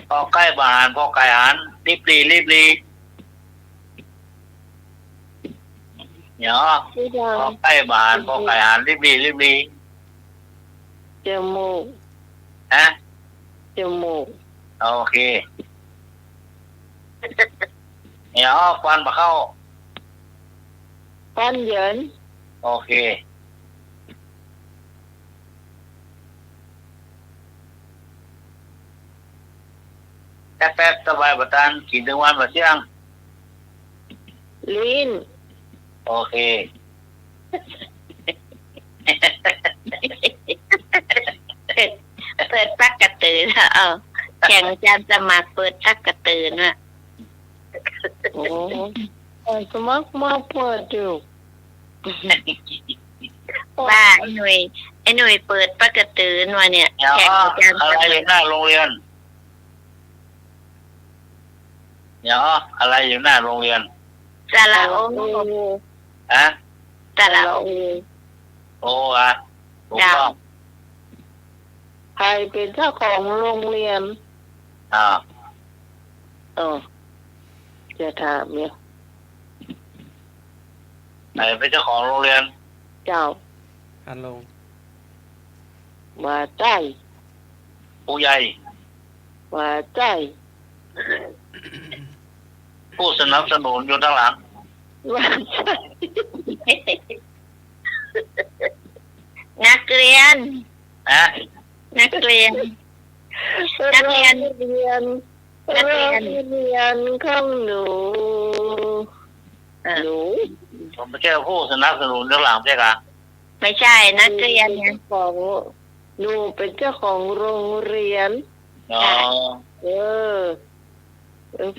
พอใกล้บานพอไก่หันรีบรีเนี่ย ที่ดั พอง ใกล้บานพอไก่หันรีบรี จมูก ฮะ จมูก โอเคเนี่ยฟันมาเข้า ฟันเหยิน โอเคแป๊บสบายประทานกินถึงวันมาเที่ยง ลิ้น โอเค เปิดตักกระตือนเอาแข่งจานสมัครเปิดตักกระตือนว่ะ โอ้สมัครมาเปิดอยู่ บ้าไอ้หน่วยเปิดตักกระตือนว่ะเนี่ย เนี่ย แข่งจานส อะไร มั อยู่ คร หน้าโรงเรียนเนี่ยอะไรอยู่หน้าโรงเรียน สาระโอ ฮะ สาระโอ โอ้อะถูกต้อง ใครเป็นเจ้าของโรงเรียน อ่า จะถามเนี่ย ไหนเป็นเจ้าของโรงเรียน เจ้า ฮัลโหล ว่าใจ ผู้ใหญ่ ว่าใจ ผู้สนับสนุนอยู่ด้านหลัง ว่าใจ นักเรียน ฮะ นักเรียน นักเรียน เรียน นักเรียน เรียนของหนูหนู ผมไม่ใช่ผู้สนับสนุนด้านหลังใช่ไหม ไม่ใช่นักเรียนไง ของหนูเป็นเจ้าของโรงเรียน อ๋อ เออ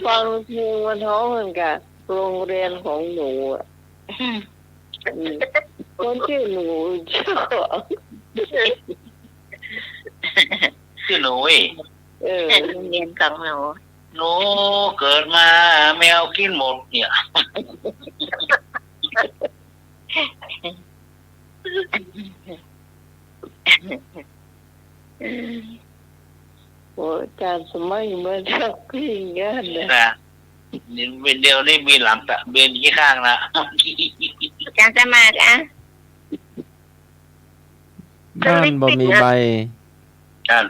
ฟังเพลงวันท้องเหมือนกันโรงเรียนของหนูอ่ะคนชื่อหนูเจ้าของ ชื่อหนูอีก โรงเรียนของหนู หนูเกิดมาแมวกินหมดเนี่ย โอ้การสมัยเมื่อสักปีงานนะ นะนี่เป็นเดียวนี่มีหลังตะเบนที่ข้างนะ จานสมัครอ่ะ บ้านบ่มีใบ กัน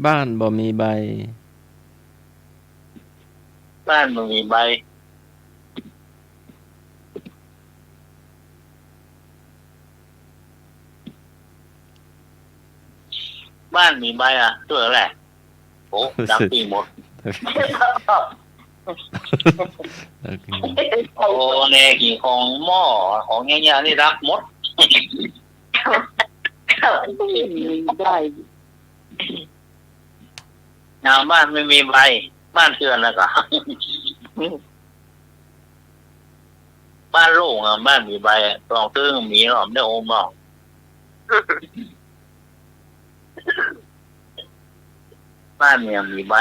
บ้านบ่มีใบ บ้านมันมีใบบ้านมีใบอ่ะตัวอะไรโอ้ดับปีหมด โอ้เนกี่ของหม้อของเงี้ยๆนี่รักหมด ได้ งานบ้านไม่มีใบบ้านเตือนแล้วก็ บ้านโล่งอ่ะบ้านมีใบตองตื้อมีหรอไม่ได้โอมหรอกบ้านเนี่ยมีใบ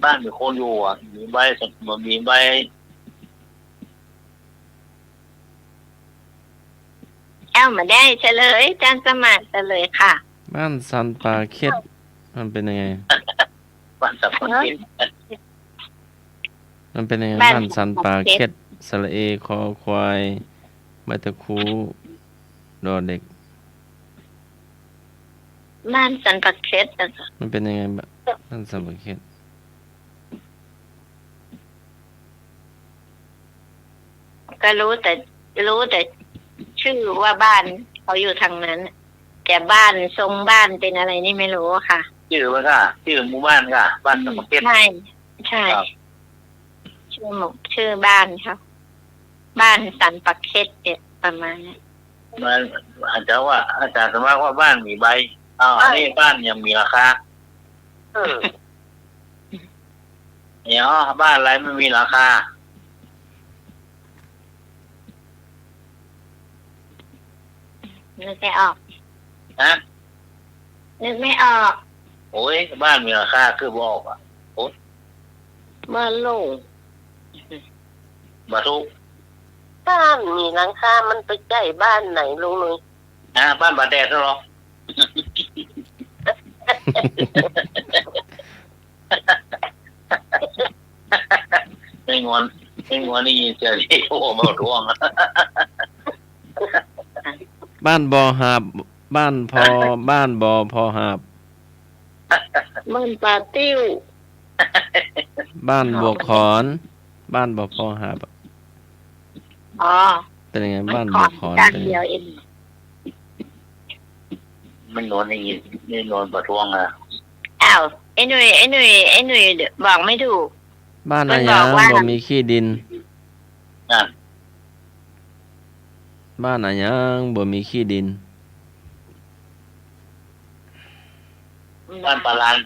บ้านมีคนอยู่อ่ะมีใบสักมันมีใบ มาได้เฉลยจานสมัครเฉลยค่ะ บ้านสันป่าเข็ดมันเป็นยังไง บ้านสักคนกิน มันเป็นยังไง บ้าน บ้านสันป่า เข็ เข็ด ด สระเอคอควายไม้ตะคูดอเด็ก บ้านสันปักเค็ด มันเป็นยังไงบ้านสันป่าเข็ด ก็รู้แต่ชื่อว่าบ้านเขาอยู่ทางนั้น แต่บ้านทรงบ้านเป็นอะไรนี่ไม่รู้ค่ะ ชื่อมันก็ชื่อหมู่บ้านก็บ้านสมเก็ต ใช่ใช่ ครับ ชื่อบ้านครับบ้านสันปักเค็ดเนี่ยประมาณนี้ มันอาจจะว่าอาจารย์สมมติว่าบ้านมีใบอ้าวอันนี้บ้านยังมีราคาเนี่ยบ้านอะไรไม่มีราคา นึกไม่ออก นะ นึกไม่ออก โอ้ยบ้านมีราคาคือบอกอ่ะ บ้านโล่ง บาทุก บ้านมีหลังคามันไปใกล้บ้านไหนลุงหนุ่ย บ้านบาแดดหรอ ไม่งอนนี่เจอที่โอ้มาทวง บ้านบ่อหาบบ้านบ่อพอหาบ บ้านป่าติ้ว บ้านบวกขอน บ้านบ่อพอหาบ อ๋อ เป็นยังไง มัน บ้าน ข บ อ วกขอน ด้าน เป็นยัง เดี ไง ยวเอง มันนอนนี่นอนประท้วงอ่ะ อ้าวไอ้หนุ่ยบอกไม่ถูก บ้าน มั อะ น ไร บอกว่า บ่มีขี้ดิน อ่ะ บ้านอะไรบ่มีขี้ดิน บ้านปลาลาน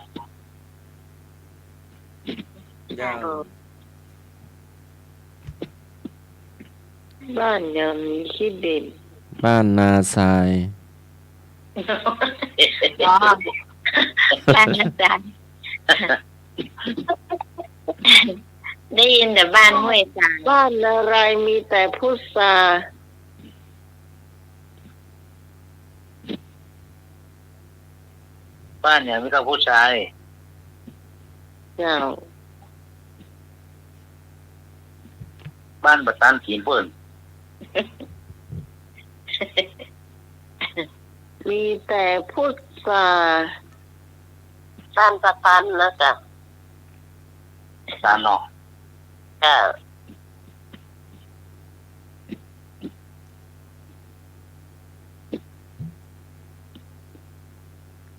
บ้านยังมีขี้เด่น บ้านนาทราย อ๋อบ้านอาจารย์ได้ยินแต่บ้านห้วยจาง บ้านอะไรมีแต่พุทรา บ้านเนี่ยไม่ต้องผู้ชาย เจ้า บ้านบัดตันขีนเพิ่น มีแต่พุทราบ้านประตันนะจ๊ะ ตานอก เจ้า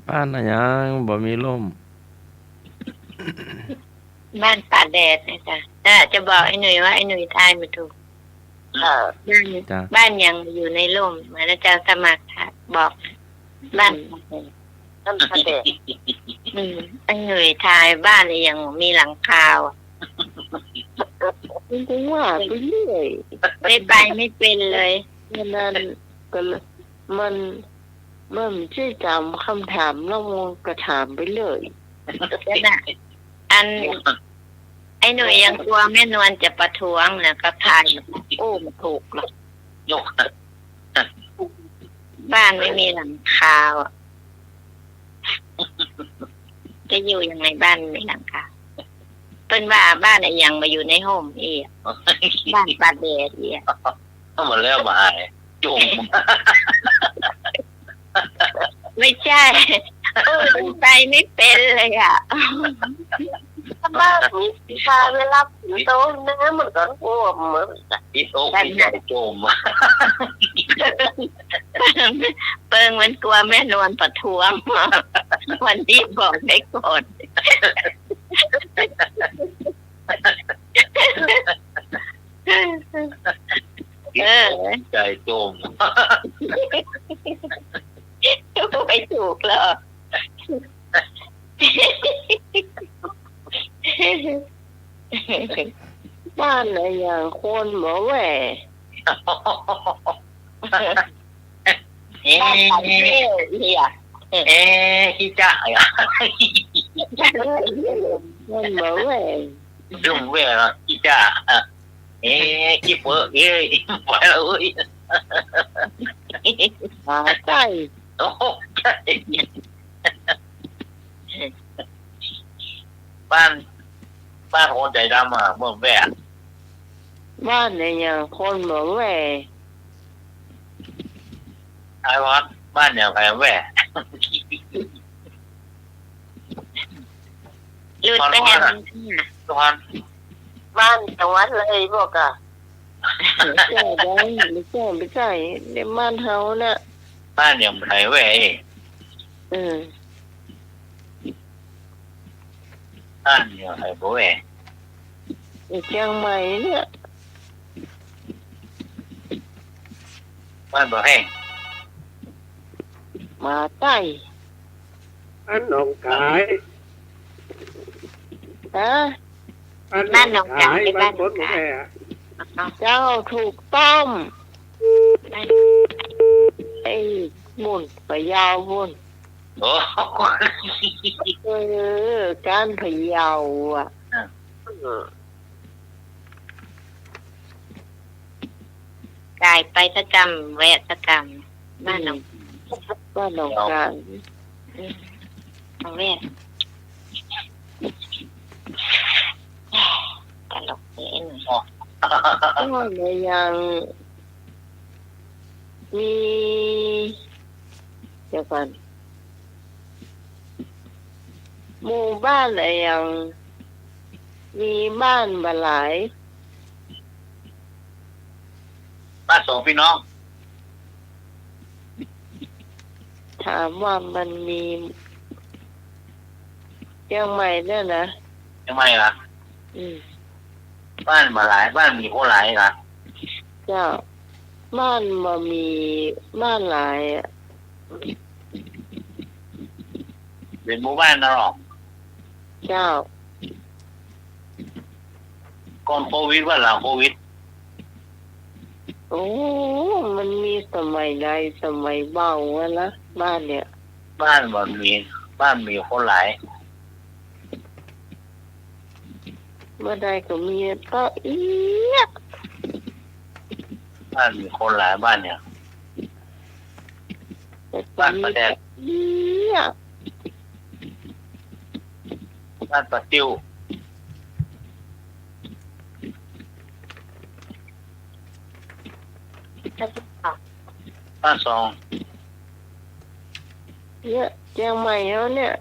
บ้านอะไรบ่มีร่ม บ้านป่าแดดนะจ๊ะจะบอกไอ้หนุ่ยว่าไอ้หนุ่ยทายมาถูก บ้าน จ้ะ บ้านยังอยู่ในร่มเหมือนอาจารย์สมัครค่ะบอกบ้าน ท่านพระเดช ไอ้หนุ่ยทายบ้านยังมีหลังคาอ่ะ คุณก็ว่าไปเรื่อย ไม่ไปไม่เป็นเลย นั้นก็เลยมันไม่ใช่จำคำถามแล้วมันก็ถามไปเลย นั่นน่ะอัน ไอ้หนุ่ยยังกลัวแม่นวลจะประท้วงนะก็ทายโอ้มันถูกหรอก ยก บ้านไม่มีหลังคาอ่ะจะอยู่ยังไงบ้านไม่มีหลังคาเป็นว่าบ้านไอ้ยังมาอยู่ในห้องอีกบ้านปาเดดอีก เอามาแล้วมาหายจุ่ม ไม่ใช่ไปไม่เป็นเลยอ่ะ บ้านมีชาเวลาถึงโตน้ำมันก็อ้วมเหมือนกัน อีโต๊ะใหญ่จุ่ม เปิงมันกลัวแม่นวลประท้วง วันนี้บอกไม่กดใจจุ่ม ไม่ถูกหรอก บ้านอะไรอย่างคนหมอแหว บ้านปาเดดเนี่ย ขี้จ้าอ่ะ คนหมอแหว จุ่มเว้ยขี้จ้าขี้เปื้อปล่อยแล้วเอ้ย หาใกล้ โอ้บ้านคนใจดำอ่ะเมื่อแม่ บ้านอะไรอย่างคนหมอแหว ไอ้วัดบ้านเนี่ยใครแม่ หลุดไปแห่ง ทุกคน บ้านจังหวัดเลยบอกอ่ะไม่ใช่ได้ไม่ใช่ในบ้านเฮาน่ะ บ้านเนี่ยใครแม่ บ้านเนี่ยใครแม่ เชียงใหม่เนี่ย บ้านบ่แห้ง มาใต้ อันหนองกาย ฮะ บ้านหนองกาย บ้านคนหมอแม่ เจ้าถูกต้องไอ้บุญไปยาวบุญ โอ้ การพะเยาอ่ะ กายไปตะกรรมแวะตะกรรมบ้านหนอง บ้านหนองกลาง เอาแวะตลกนี่หน่อย ก็ในยังมีเดี๋ยวก่อนหมู่บ้านอะไรยังมีบ้านบ่หลาย บ้านสองพี่น้อง ถามว่ามันมีเชียงใหม่ด้วยนะ ยังไงล่ะ บ้านมาหลายบ้านมีโคหลายล่ะ เจ้าบ้านบ่มีบ้านหลายอ่ะ เป็นหมู่บ้านนะหรอก เจ้า ก่อนโควิดว่าหลังโควิด โอ้มันมีสมัยใดสมัยเบาวะนะบ้านเนี่ย บ้านบ่มีบ้านมีโคหลาย เมื่อใดก็มีก็เอียด บ้านมีโคหลายบ้านเนี่ย แต่ตอ บ้าน น นี้ ประแด ก็ ด เอียด บ้านประติ้ว บ้านสอง เนี่ยเชียงใหม่แล้วเนี่ย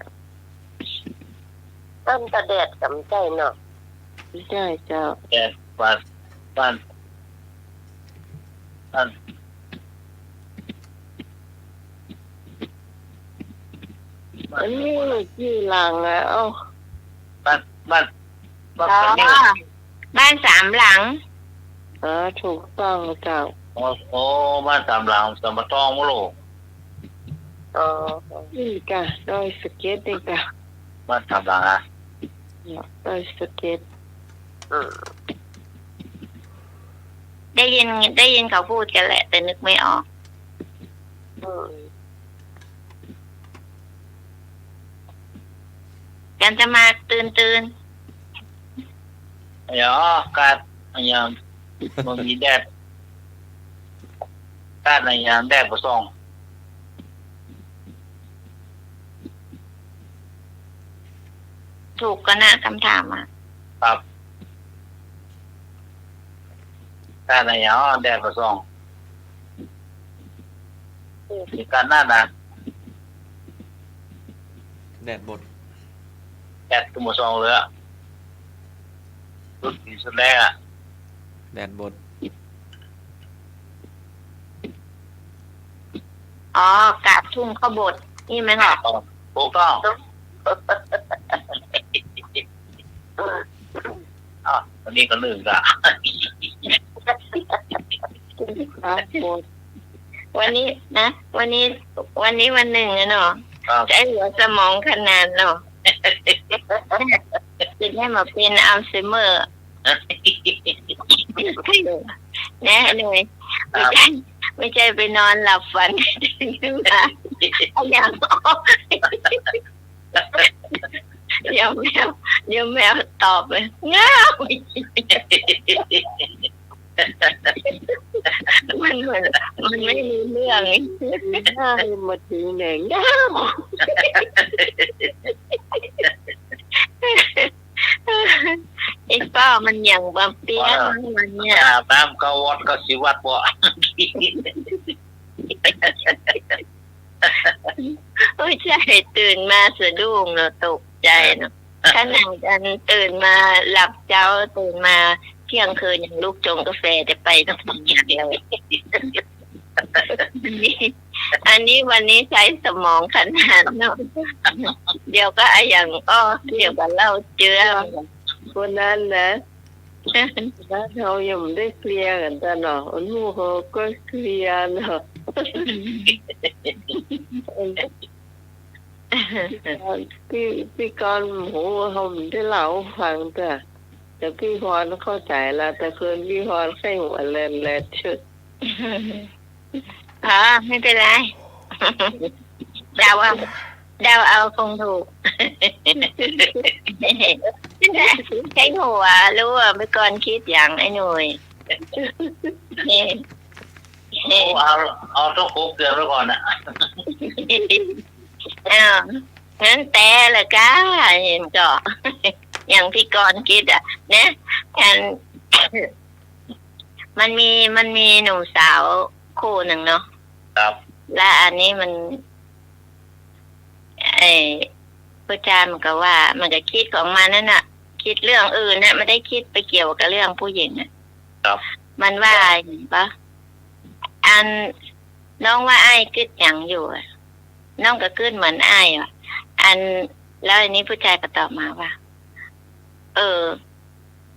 ต้นตะเด็ดสำใจเนาะ ใช่เจ้า แดดบ้านบ้านบ้าน อันนี้กี่หลังอ่ะเอ้า บ้านบ้านบ้าน อ๋อ ประติ้ว บ้านสามหลัง ถูกต้องเจ้า โอ้บ้านสามหลังสามตองมะโล อ๋อนี่กะดอยสะเก็ตนี่กะ บ้านสามหลังอ่ะ ดอยสะเก็ต ได้ยินเขาพูดกันแหละ แต่นึกไม่ออกกันจะมาตื่น อย่าการอย่ามันมีแดดการอย่างแดดประสง ถูกก็นะคำถามอ่ะ ครับการอย่างแดดประสงมีการหน้านะ แดดบด แดดตัวประสงเลยอ่ะรุดสุดแรกอ่ะ แดดบด อ๋อกาบทุ่งข้าวบดนี่ไหมหรอ ถูกต้องวันนี้ก็ลืมละ ครับโบด วันนี้นะวันนี้วันหนึ่งอะเนาะใช้หัวสมองขนาดเนาะจะได้มาเป็นอัลไซเมอร์นะเลยไม่ใช่ไปนอนหลับฝันขึ้นมาอย่างเดี๋ยวแมวตอบเลยง้าวมันไม่มีเรื่องหน้าให้มาถึงไหนเง้า ไอ้ป้ามันอย่างบางเปี้ยมันเนี่ย น้ำก็วัดก็สิวัดบ่ โอ้ยใช่ตื่นมาสะดุ้งเนาะตกใจเนาะขนาดอันตื่นมาหลับเจ้าตื่นมาเที่ยงคืนอย่างลูกจงกาแฟจะไปต้องทำอย่างเดียวอันนี้วันนี้ใช้สมองขนาดเนาะเดี๋ยวก็อย่างเดี๋ยวกับเล่าเจือ คนนั้นนะแล้วเรายังไม่ได้เคลียร์กันตลอดอนมูเขาก็เคลียร์เนาะพี่กรณ์โหเขาไม่ได้เล่าฟังแต่พี่พรเข้าใจละแต่คืนพี่พรแค่หัวเล่นชุด ไม่เป็นไรดาวว่า เดาเอาคงถูก ใช้หัวรู้ว่าเมื่อก่อนคิดอย่างไอ้หนุ่ย เอาต้องครบเดือนไว้ก่อนนะ อ้าวงั้นแต่ละก้าเห็นก็ อย่างพี่กรณ์คิดอ่ะนะอัน มันมีหนุ่มสาวคู่หนึ่งเนาะ ครับ และอันนี้มันผู้ชายมันก็ว่า มันก็คิดของมันนั่นน่ะ คิดเรื่องอื่นน่ะไม่ได้คิดไปเกี่ยวกับเรื่องผู้หญิงน่ะ ครับ มันว่าเห็นปะอันน้องว่าไอ้กึดอย่างอยู่อะน้องก็กึดเหมือนไอ้อ่ะอันแล้วอันนี้ผู้ชายก็ตอบมาว่า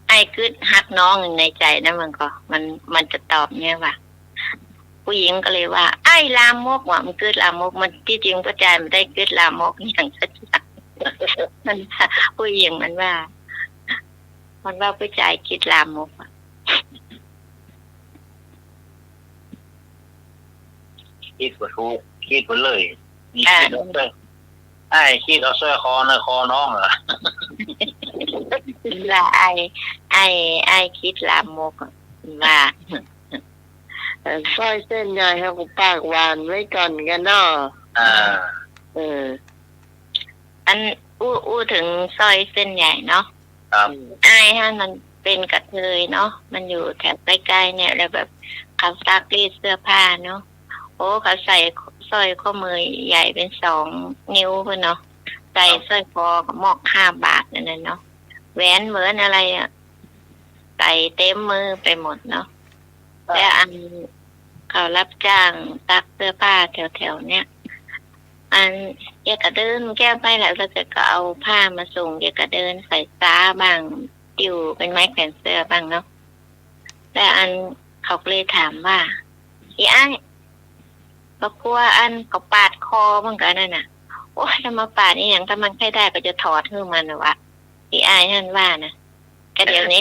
ไอ้กึดฮักน้องในใจนะมันจะตอบเนี่ยว่าผู้หญิงก็เลยว่าไอ้ลามกว่ะมันกึดลามกมันที่จริงผู้ชายมันได้กึดลามกอย่างชัดเจนมันผู้หญิงมันว่าผู้ชายคิดลามกอ่ะ คิดว่าถูกคิดไปเลยนี่คิดเอาเสื้อคิดเอาเสื้อคอในคอน้องเหรอ ว่าไอ้คิดลามกอ่ะว่า สร้อยเส้นใหญ่ให้กูปากหวานไว้ก่อนกันเนาะ อันอู้ถึงซอยเส้นใหญ่เนาะ ครับ ไอ้ฮะมันเป็นกระเทยเนาะมันอยู่แถบใกล้ๆเนี่ยแล้วแบบเขาซักรีดเสื้อผ้าเนาะโอ้เขาใส่สร้อยข้อมือใหญ่เป็น2 นิ้วเพื่อนเนาะใส่สร้อยคอกับมอก5 บาทนั่นเนาะแหวนเหมือนอะไรอ่ะใส่เต็มมือไปหมดเนาะแล้วอันเขารับจ้างซักเสื้อผ้าแถวๆเนี่ยอันแกก็เดินแก้ไปแล้วก็เอาผ้ามาส่งแกก็เดินใส่ซ้าบ้างติวเป็นไม้แขวนเสื้อบ้างเนาะแล้วอันเขาเลยถามว่าอีไอ้ก็กลัวอันเขาปาดคอเหมือนกันน่ะโอ้ยถ้ามาปาดนี่อย่างถ้ามันใครได้ก็จะถอดให้มันนะวะอีไอ้ท่านว่านะแกเดี๋ยวนี้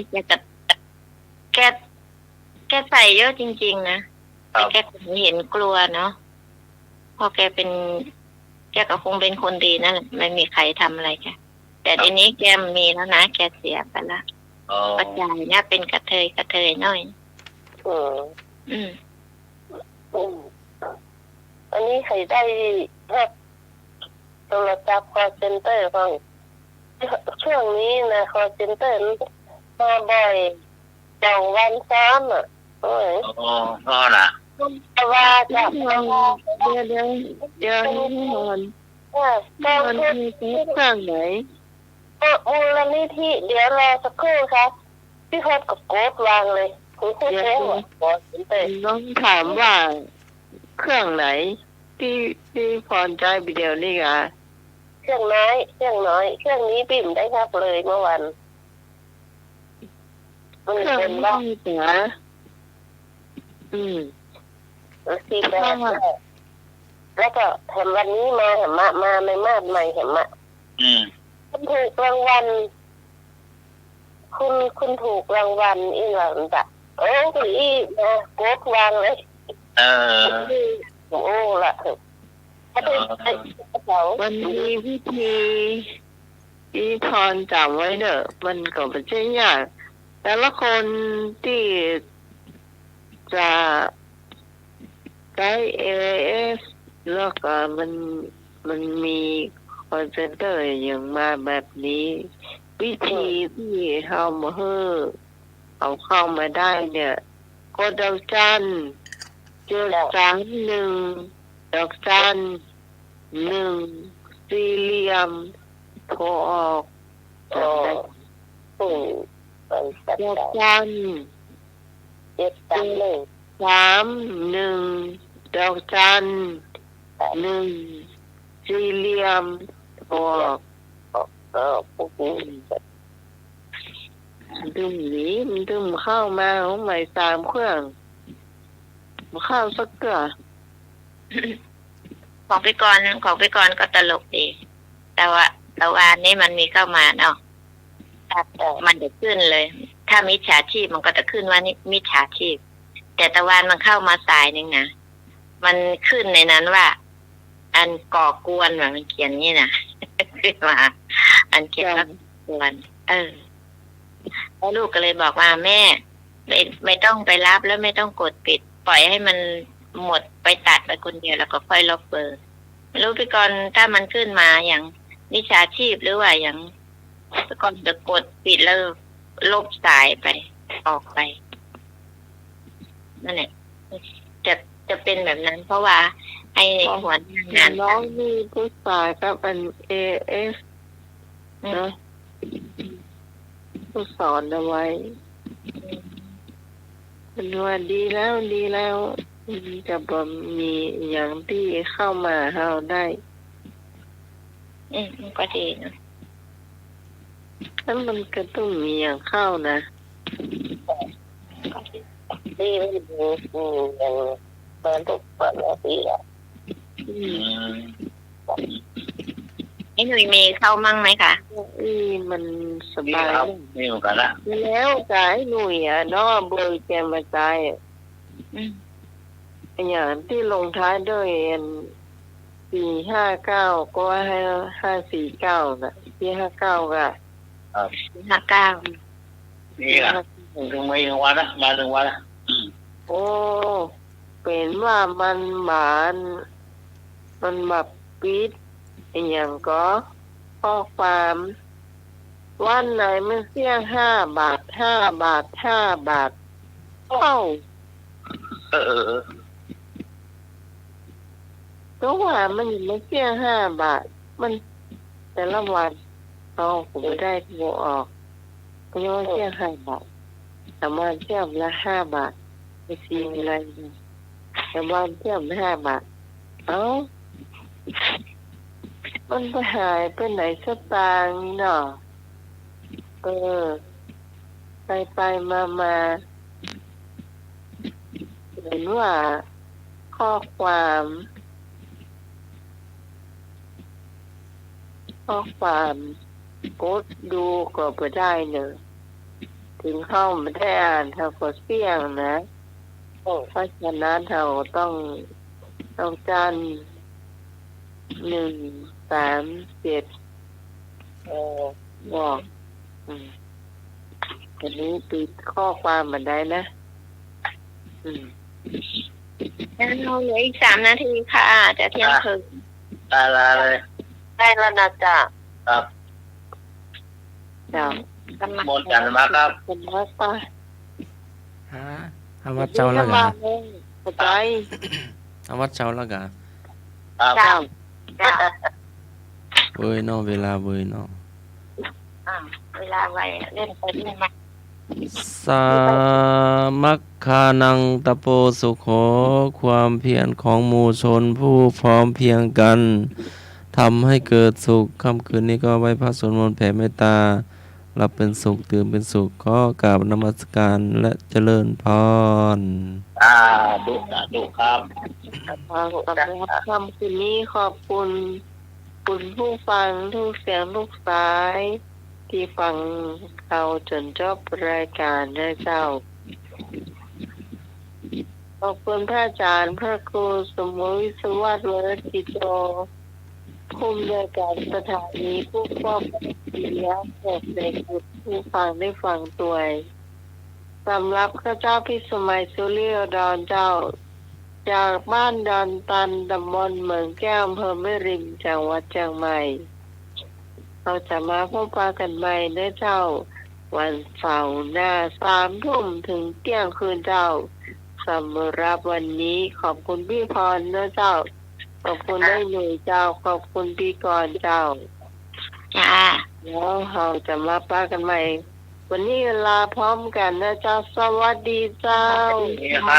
แกใส่เยอะจริงๆนะแต่แกเห็นกลัวเนาะพอแกก็คงเป็นคนดีนั่นแหละไม่มีใครทำอะไรแกแต่ทีนี้แกมีแล้วนะแกเสียไปละปัจจัยเนี่ยเป็นกระเทยน้อยอันนี้ใครได้โทรศัพท์คอลเซ็นเตอร์บ้างช่วงนี้นะคอลเซ็นเตอร์มาบ่อย2 วันซ้ำอ่ะโอ้ย ก็น่ะ แต่ว่าจะเดี๋ยวนี่มันมีเครื่องไหนมูลนิธิเดี๋ยวรอสักครู่ครับพี่พอดกับโกดวางเลยคุณพูดแค่ว่าน้องถามว่าเครื่องไหนที่พรใจไปเดียวนี่ไงเครื่องน้อยเครื่องนี้ปิ่มได้ครับเลยเมื่อวันมันเป็นบ้างเหรอที่แปลแล้วก็แถมวันนี้มาแถมมาไม่มาใหม่แถมคุณถูกรางวัลคุณถูกรางวัลอีหลังจ้ะโอ้คุณอีนะโกดวางเลยโอ้ละวันนี้พิธีที่พรจำไว้เนอะมันก็ไม่ใช่ยากแต่ละคนที่จะใช้ AIS แล้วก็มันมีคอนเซนเตอร์อย่างมาแบบนี้วิธีที่เข้ามาเอาเข้ามาได้เนี่ยก็ดอกจันเจอ1 ดอกจัน1 สี่เหลี่ยมโทรออกดอกจัน3 1 ดอกจัน1 สี่เหลี่ยมโทรออกดึงหนีมันดึงเข้ามาของใหม่3 เครื่องมาเข้าสักเกลือ ของพี่กรณ์ก็ตลกดีแต่ว่านี่มันมีเข้ามาเนาะมันจะขึ้นเลย ถ้ามิจฉาชีพมันก็จะขึ้นว่านี่มิจฉาชีพแต่ตะวันมันเข้ามาสายนึงนะมันขึ้นในนั้นว่า อันก่อกวนมันเขียนนี่นะ ขึ้นมาอันเขียนว่ากวนแล้วลูกก็เลยบอกว่าแม่ไม่ต้องไปรับแล้วไม่ต้องกดปิด ปล่อยให้มันหมดไปตัดไปคนเดียวแล้วก็ค่อยลบเบอร์ไม่รู้พี่กรณ์ถ้ามันขึ้นมาอย่างวิชาชีพหรือว่าอย่างพี่กรณ์จะกดปิดแล้วลบสายไปออกไปนั่นแหละจะเป็นแบบนั้น เพราะว่าไอ้หัวงาน น้องมีผู้ชายครับเป็น AF นะผู้สอนเอาไว้เป็นว่าดีแล้วจะบ่มีอย่างที่เข้ามาเราได้ก็ดีนะ แล้วมันก็ต้องมีอย่างเข้านะดีไม่ดีอย่างเปิดทุกเปิดแล้วดีอ่ะไอ้หนุ่ยมีเข้ามั่งไหมคะมันส นี่ บาย ครับนี่เหมือนกันละ แล้วกายหนุ่ยเนาะเบอร์แกมาใจอย่างที่ลงท้ายด้วย459ก็ให้549นะ459ก็59นี่ล่ะถึงวันละมาถึงวันละโอ้เป็นว่ามันหวานมันแบบปิดอย่างก็ข้อความวันไหนมันเสี่ยง5 บาท5 บาท5 บาทก็ว่ามันไม่เสี่ยง5 บาทมันแต่ละวันผมไม่ได้โทรออกก็ยังเสี่ยง5 บาทแต่วันเสี่ยงละ5 บาทไม่ซีอะไรแต่วันเสี่ยงละ5 บาทมันไปหายไปไหนสตางค์เนาะไปมาเห็นว่าข้อความกดดูก็ไม่ได้เนอะถึงเข้าไม่ได้อ่านเราก็เสี่ยงนะเพราะฉะนั้นเราต้องการ137บอกอันนี้ปิดข้อความมาได้นะงั้นเราเหลืออีก3 นาทีค่ะจะเที่ยงคืนได้เลยได้แล้วนะจ๊ะครับหมดกันมาครับเป็นวัดป่ะวัดเจ้าแล้วกันวัดเจ้าแล้วกันเว้ยน้องเวลาเว้ยน้องเวลาไว้เล่นไปเล่นมาสามัคคานังตะโปสุโขความเพียรของหมู่ชนผู้พร้อมเพียงกันทำให้เกิดสุขค่ำคืนนี้ก็ไหว้พระสวดมนต์แผ่เมตตาหลับเป็นสุขตื่นเป็นสุขก็กราบนมัสการและเจริญพรดูครับค่ำคืนนี้ขอบคุณผู้ฟังทุกเสียงทุกสายที่ฟังเราจนจบรายการนะเจ้าขอบคุณพระอาจารย์พระครูสมุยสวัสดิ์วรจิตโตผู้อำนวยการสถานีผู้ครอบครองเสียงในผู้ฟังได้ฟังตัวสำหรับข้าเจ้าพิสมัยสุริยดอนเจ้าจากบ้านดอนตันตำบลเมืองแก้วอำเภอแม่ริมจังหวัดเชียงใหม่เราจะมาพบกันใหม่นะเจ้าวันเสาร์หน้า3 ทุ่มถึงเที่ยงคืนเจ้าสำหรับวันนี้ขอบคุณพี่พรนะเจ้าขอบคุณได้หนุ่ยเจ้าขอบคุณพี่กรเจ้าแล้วเราจะมาพบกันใหม่วันนี้ลาพร้อมกันนะเจ้าสวัสดีเจ้า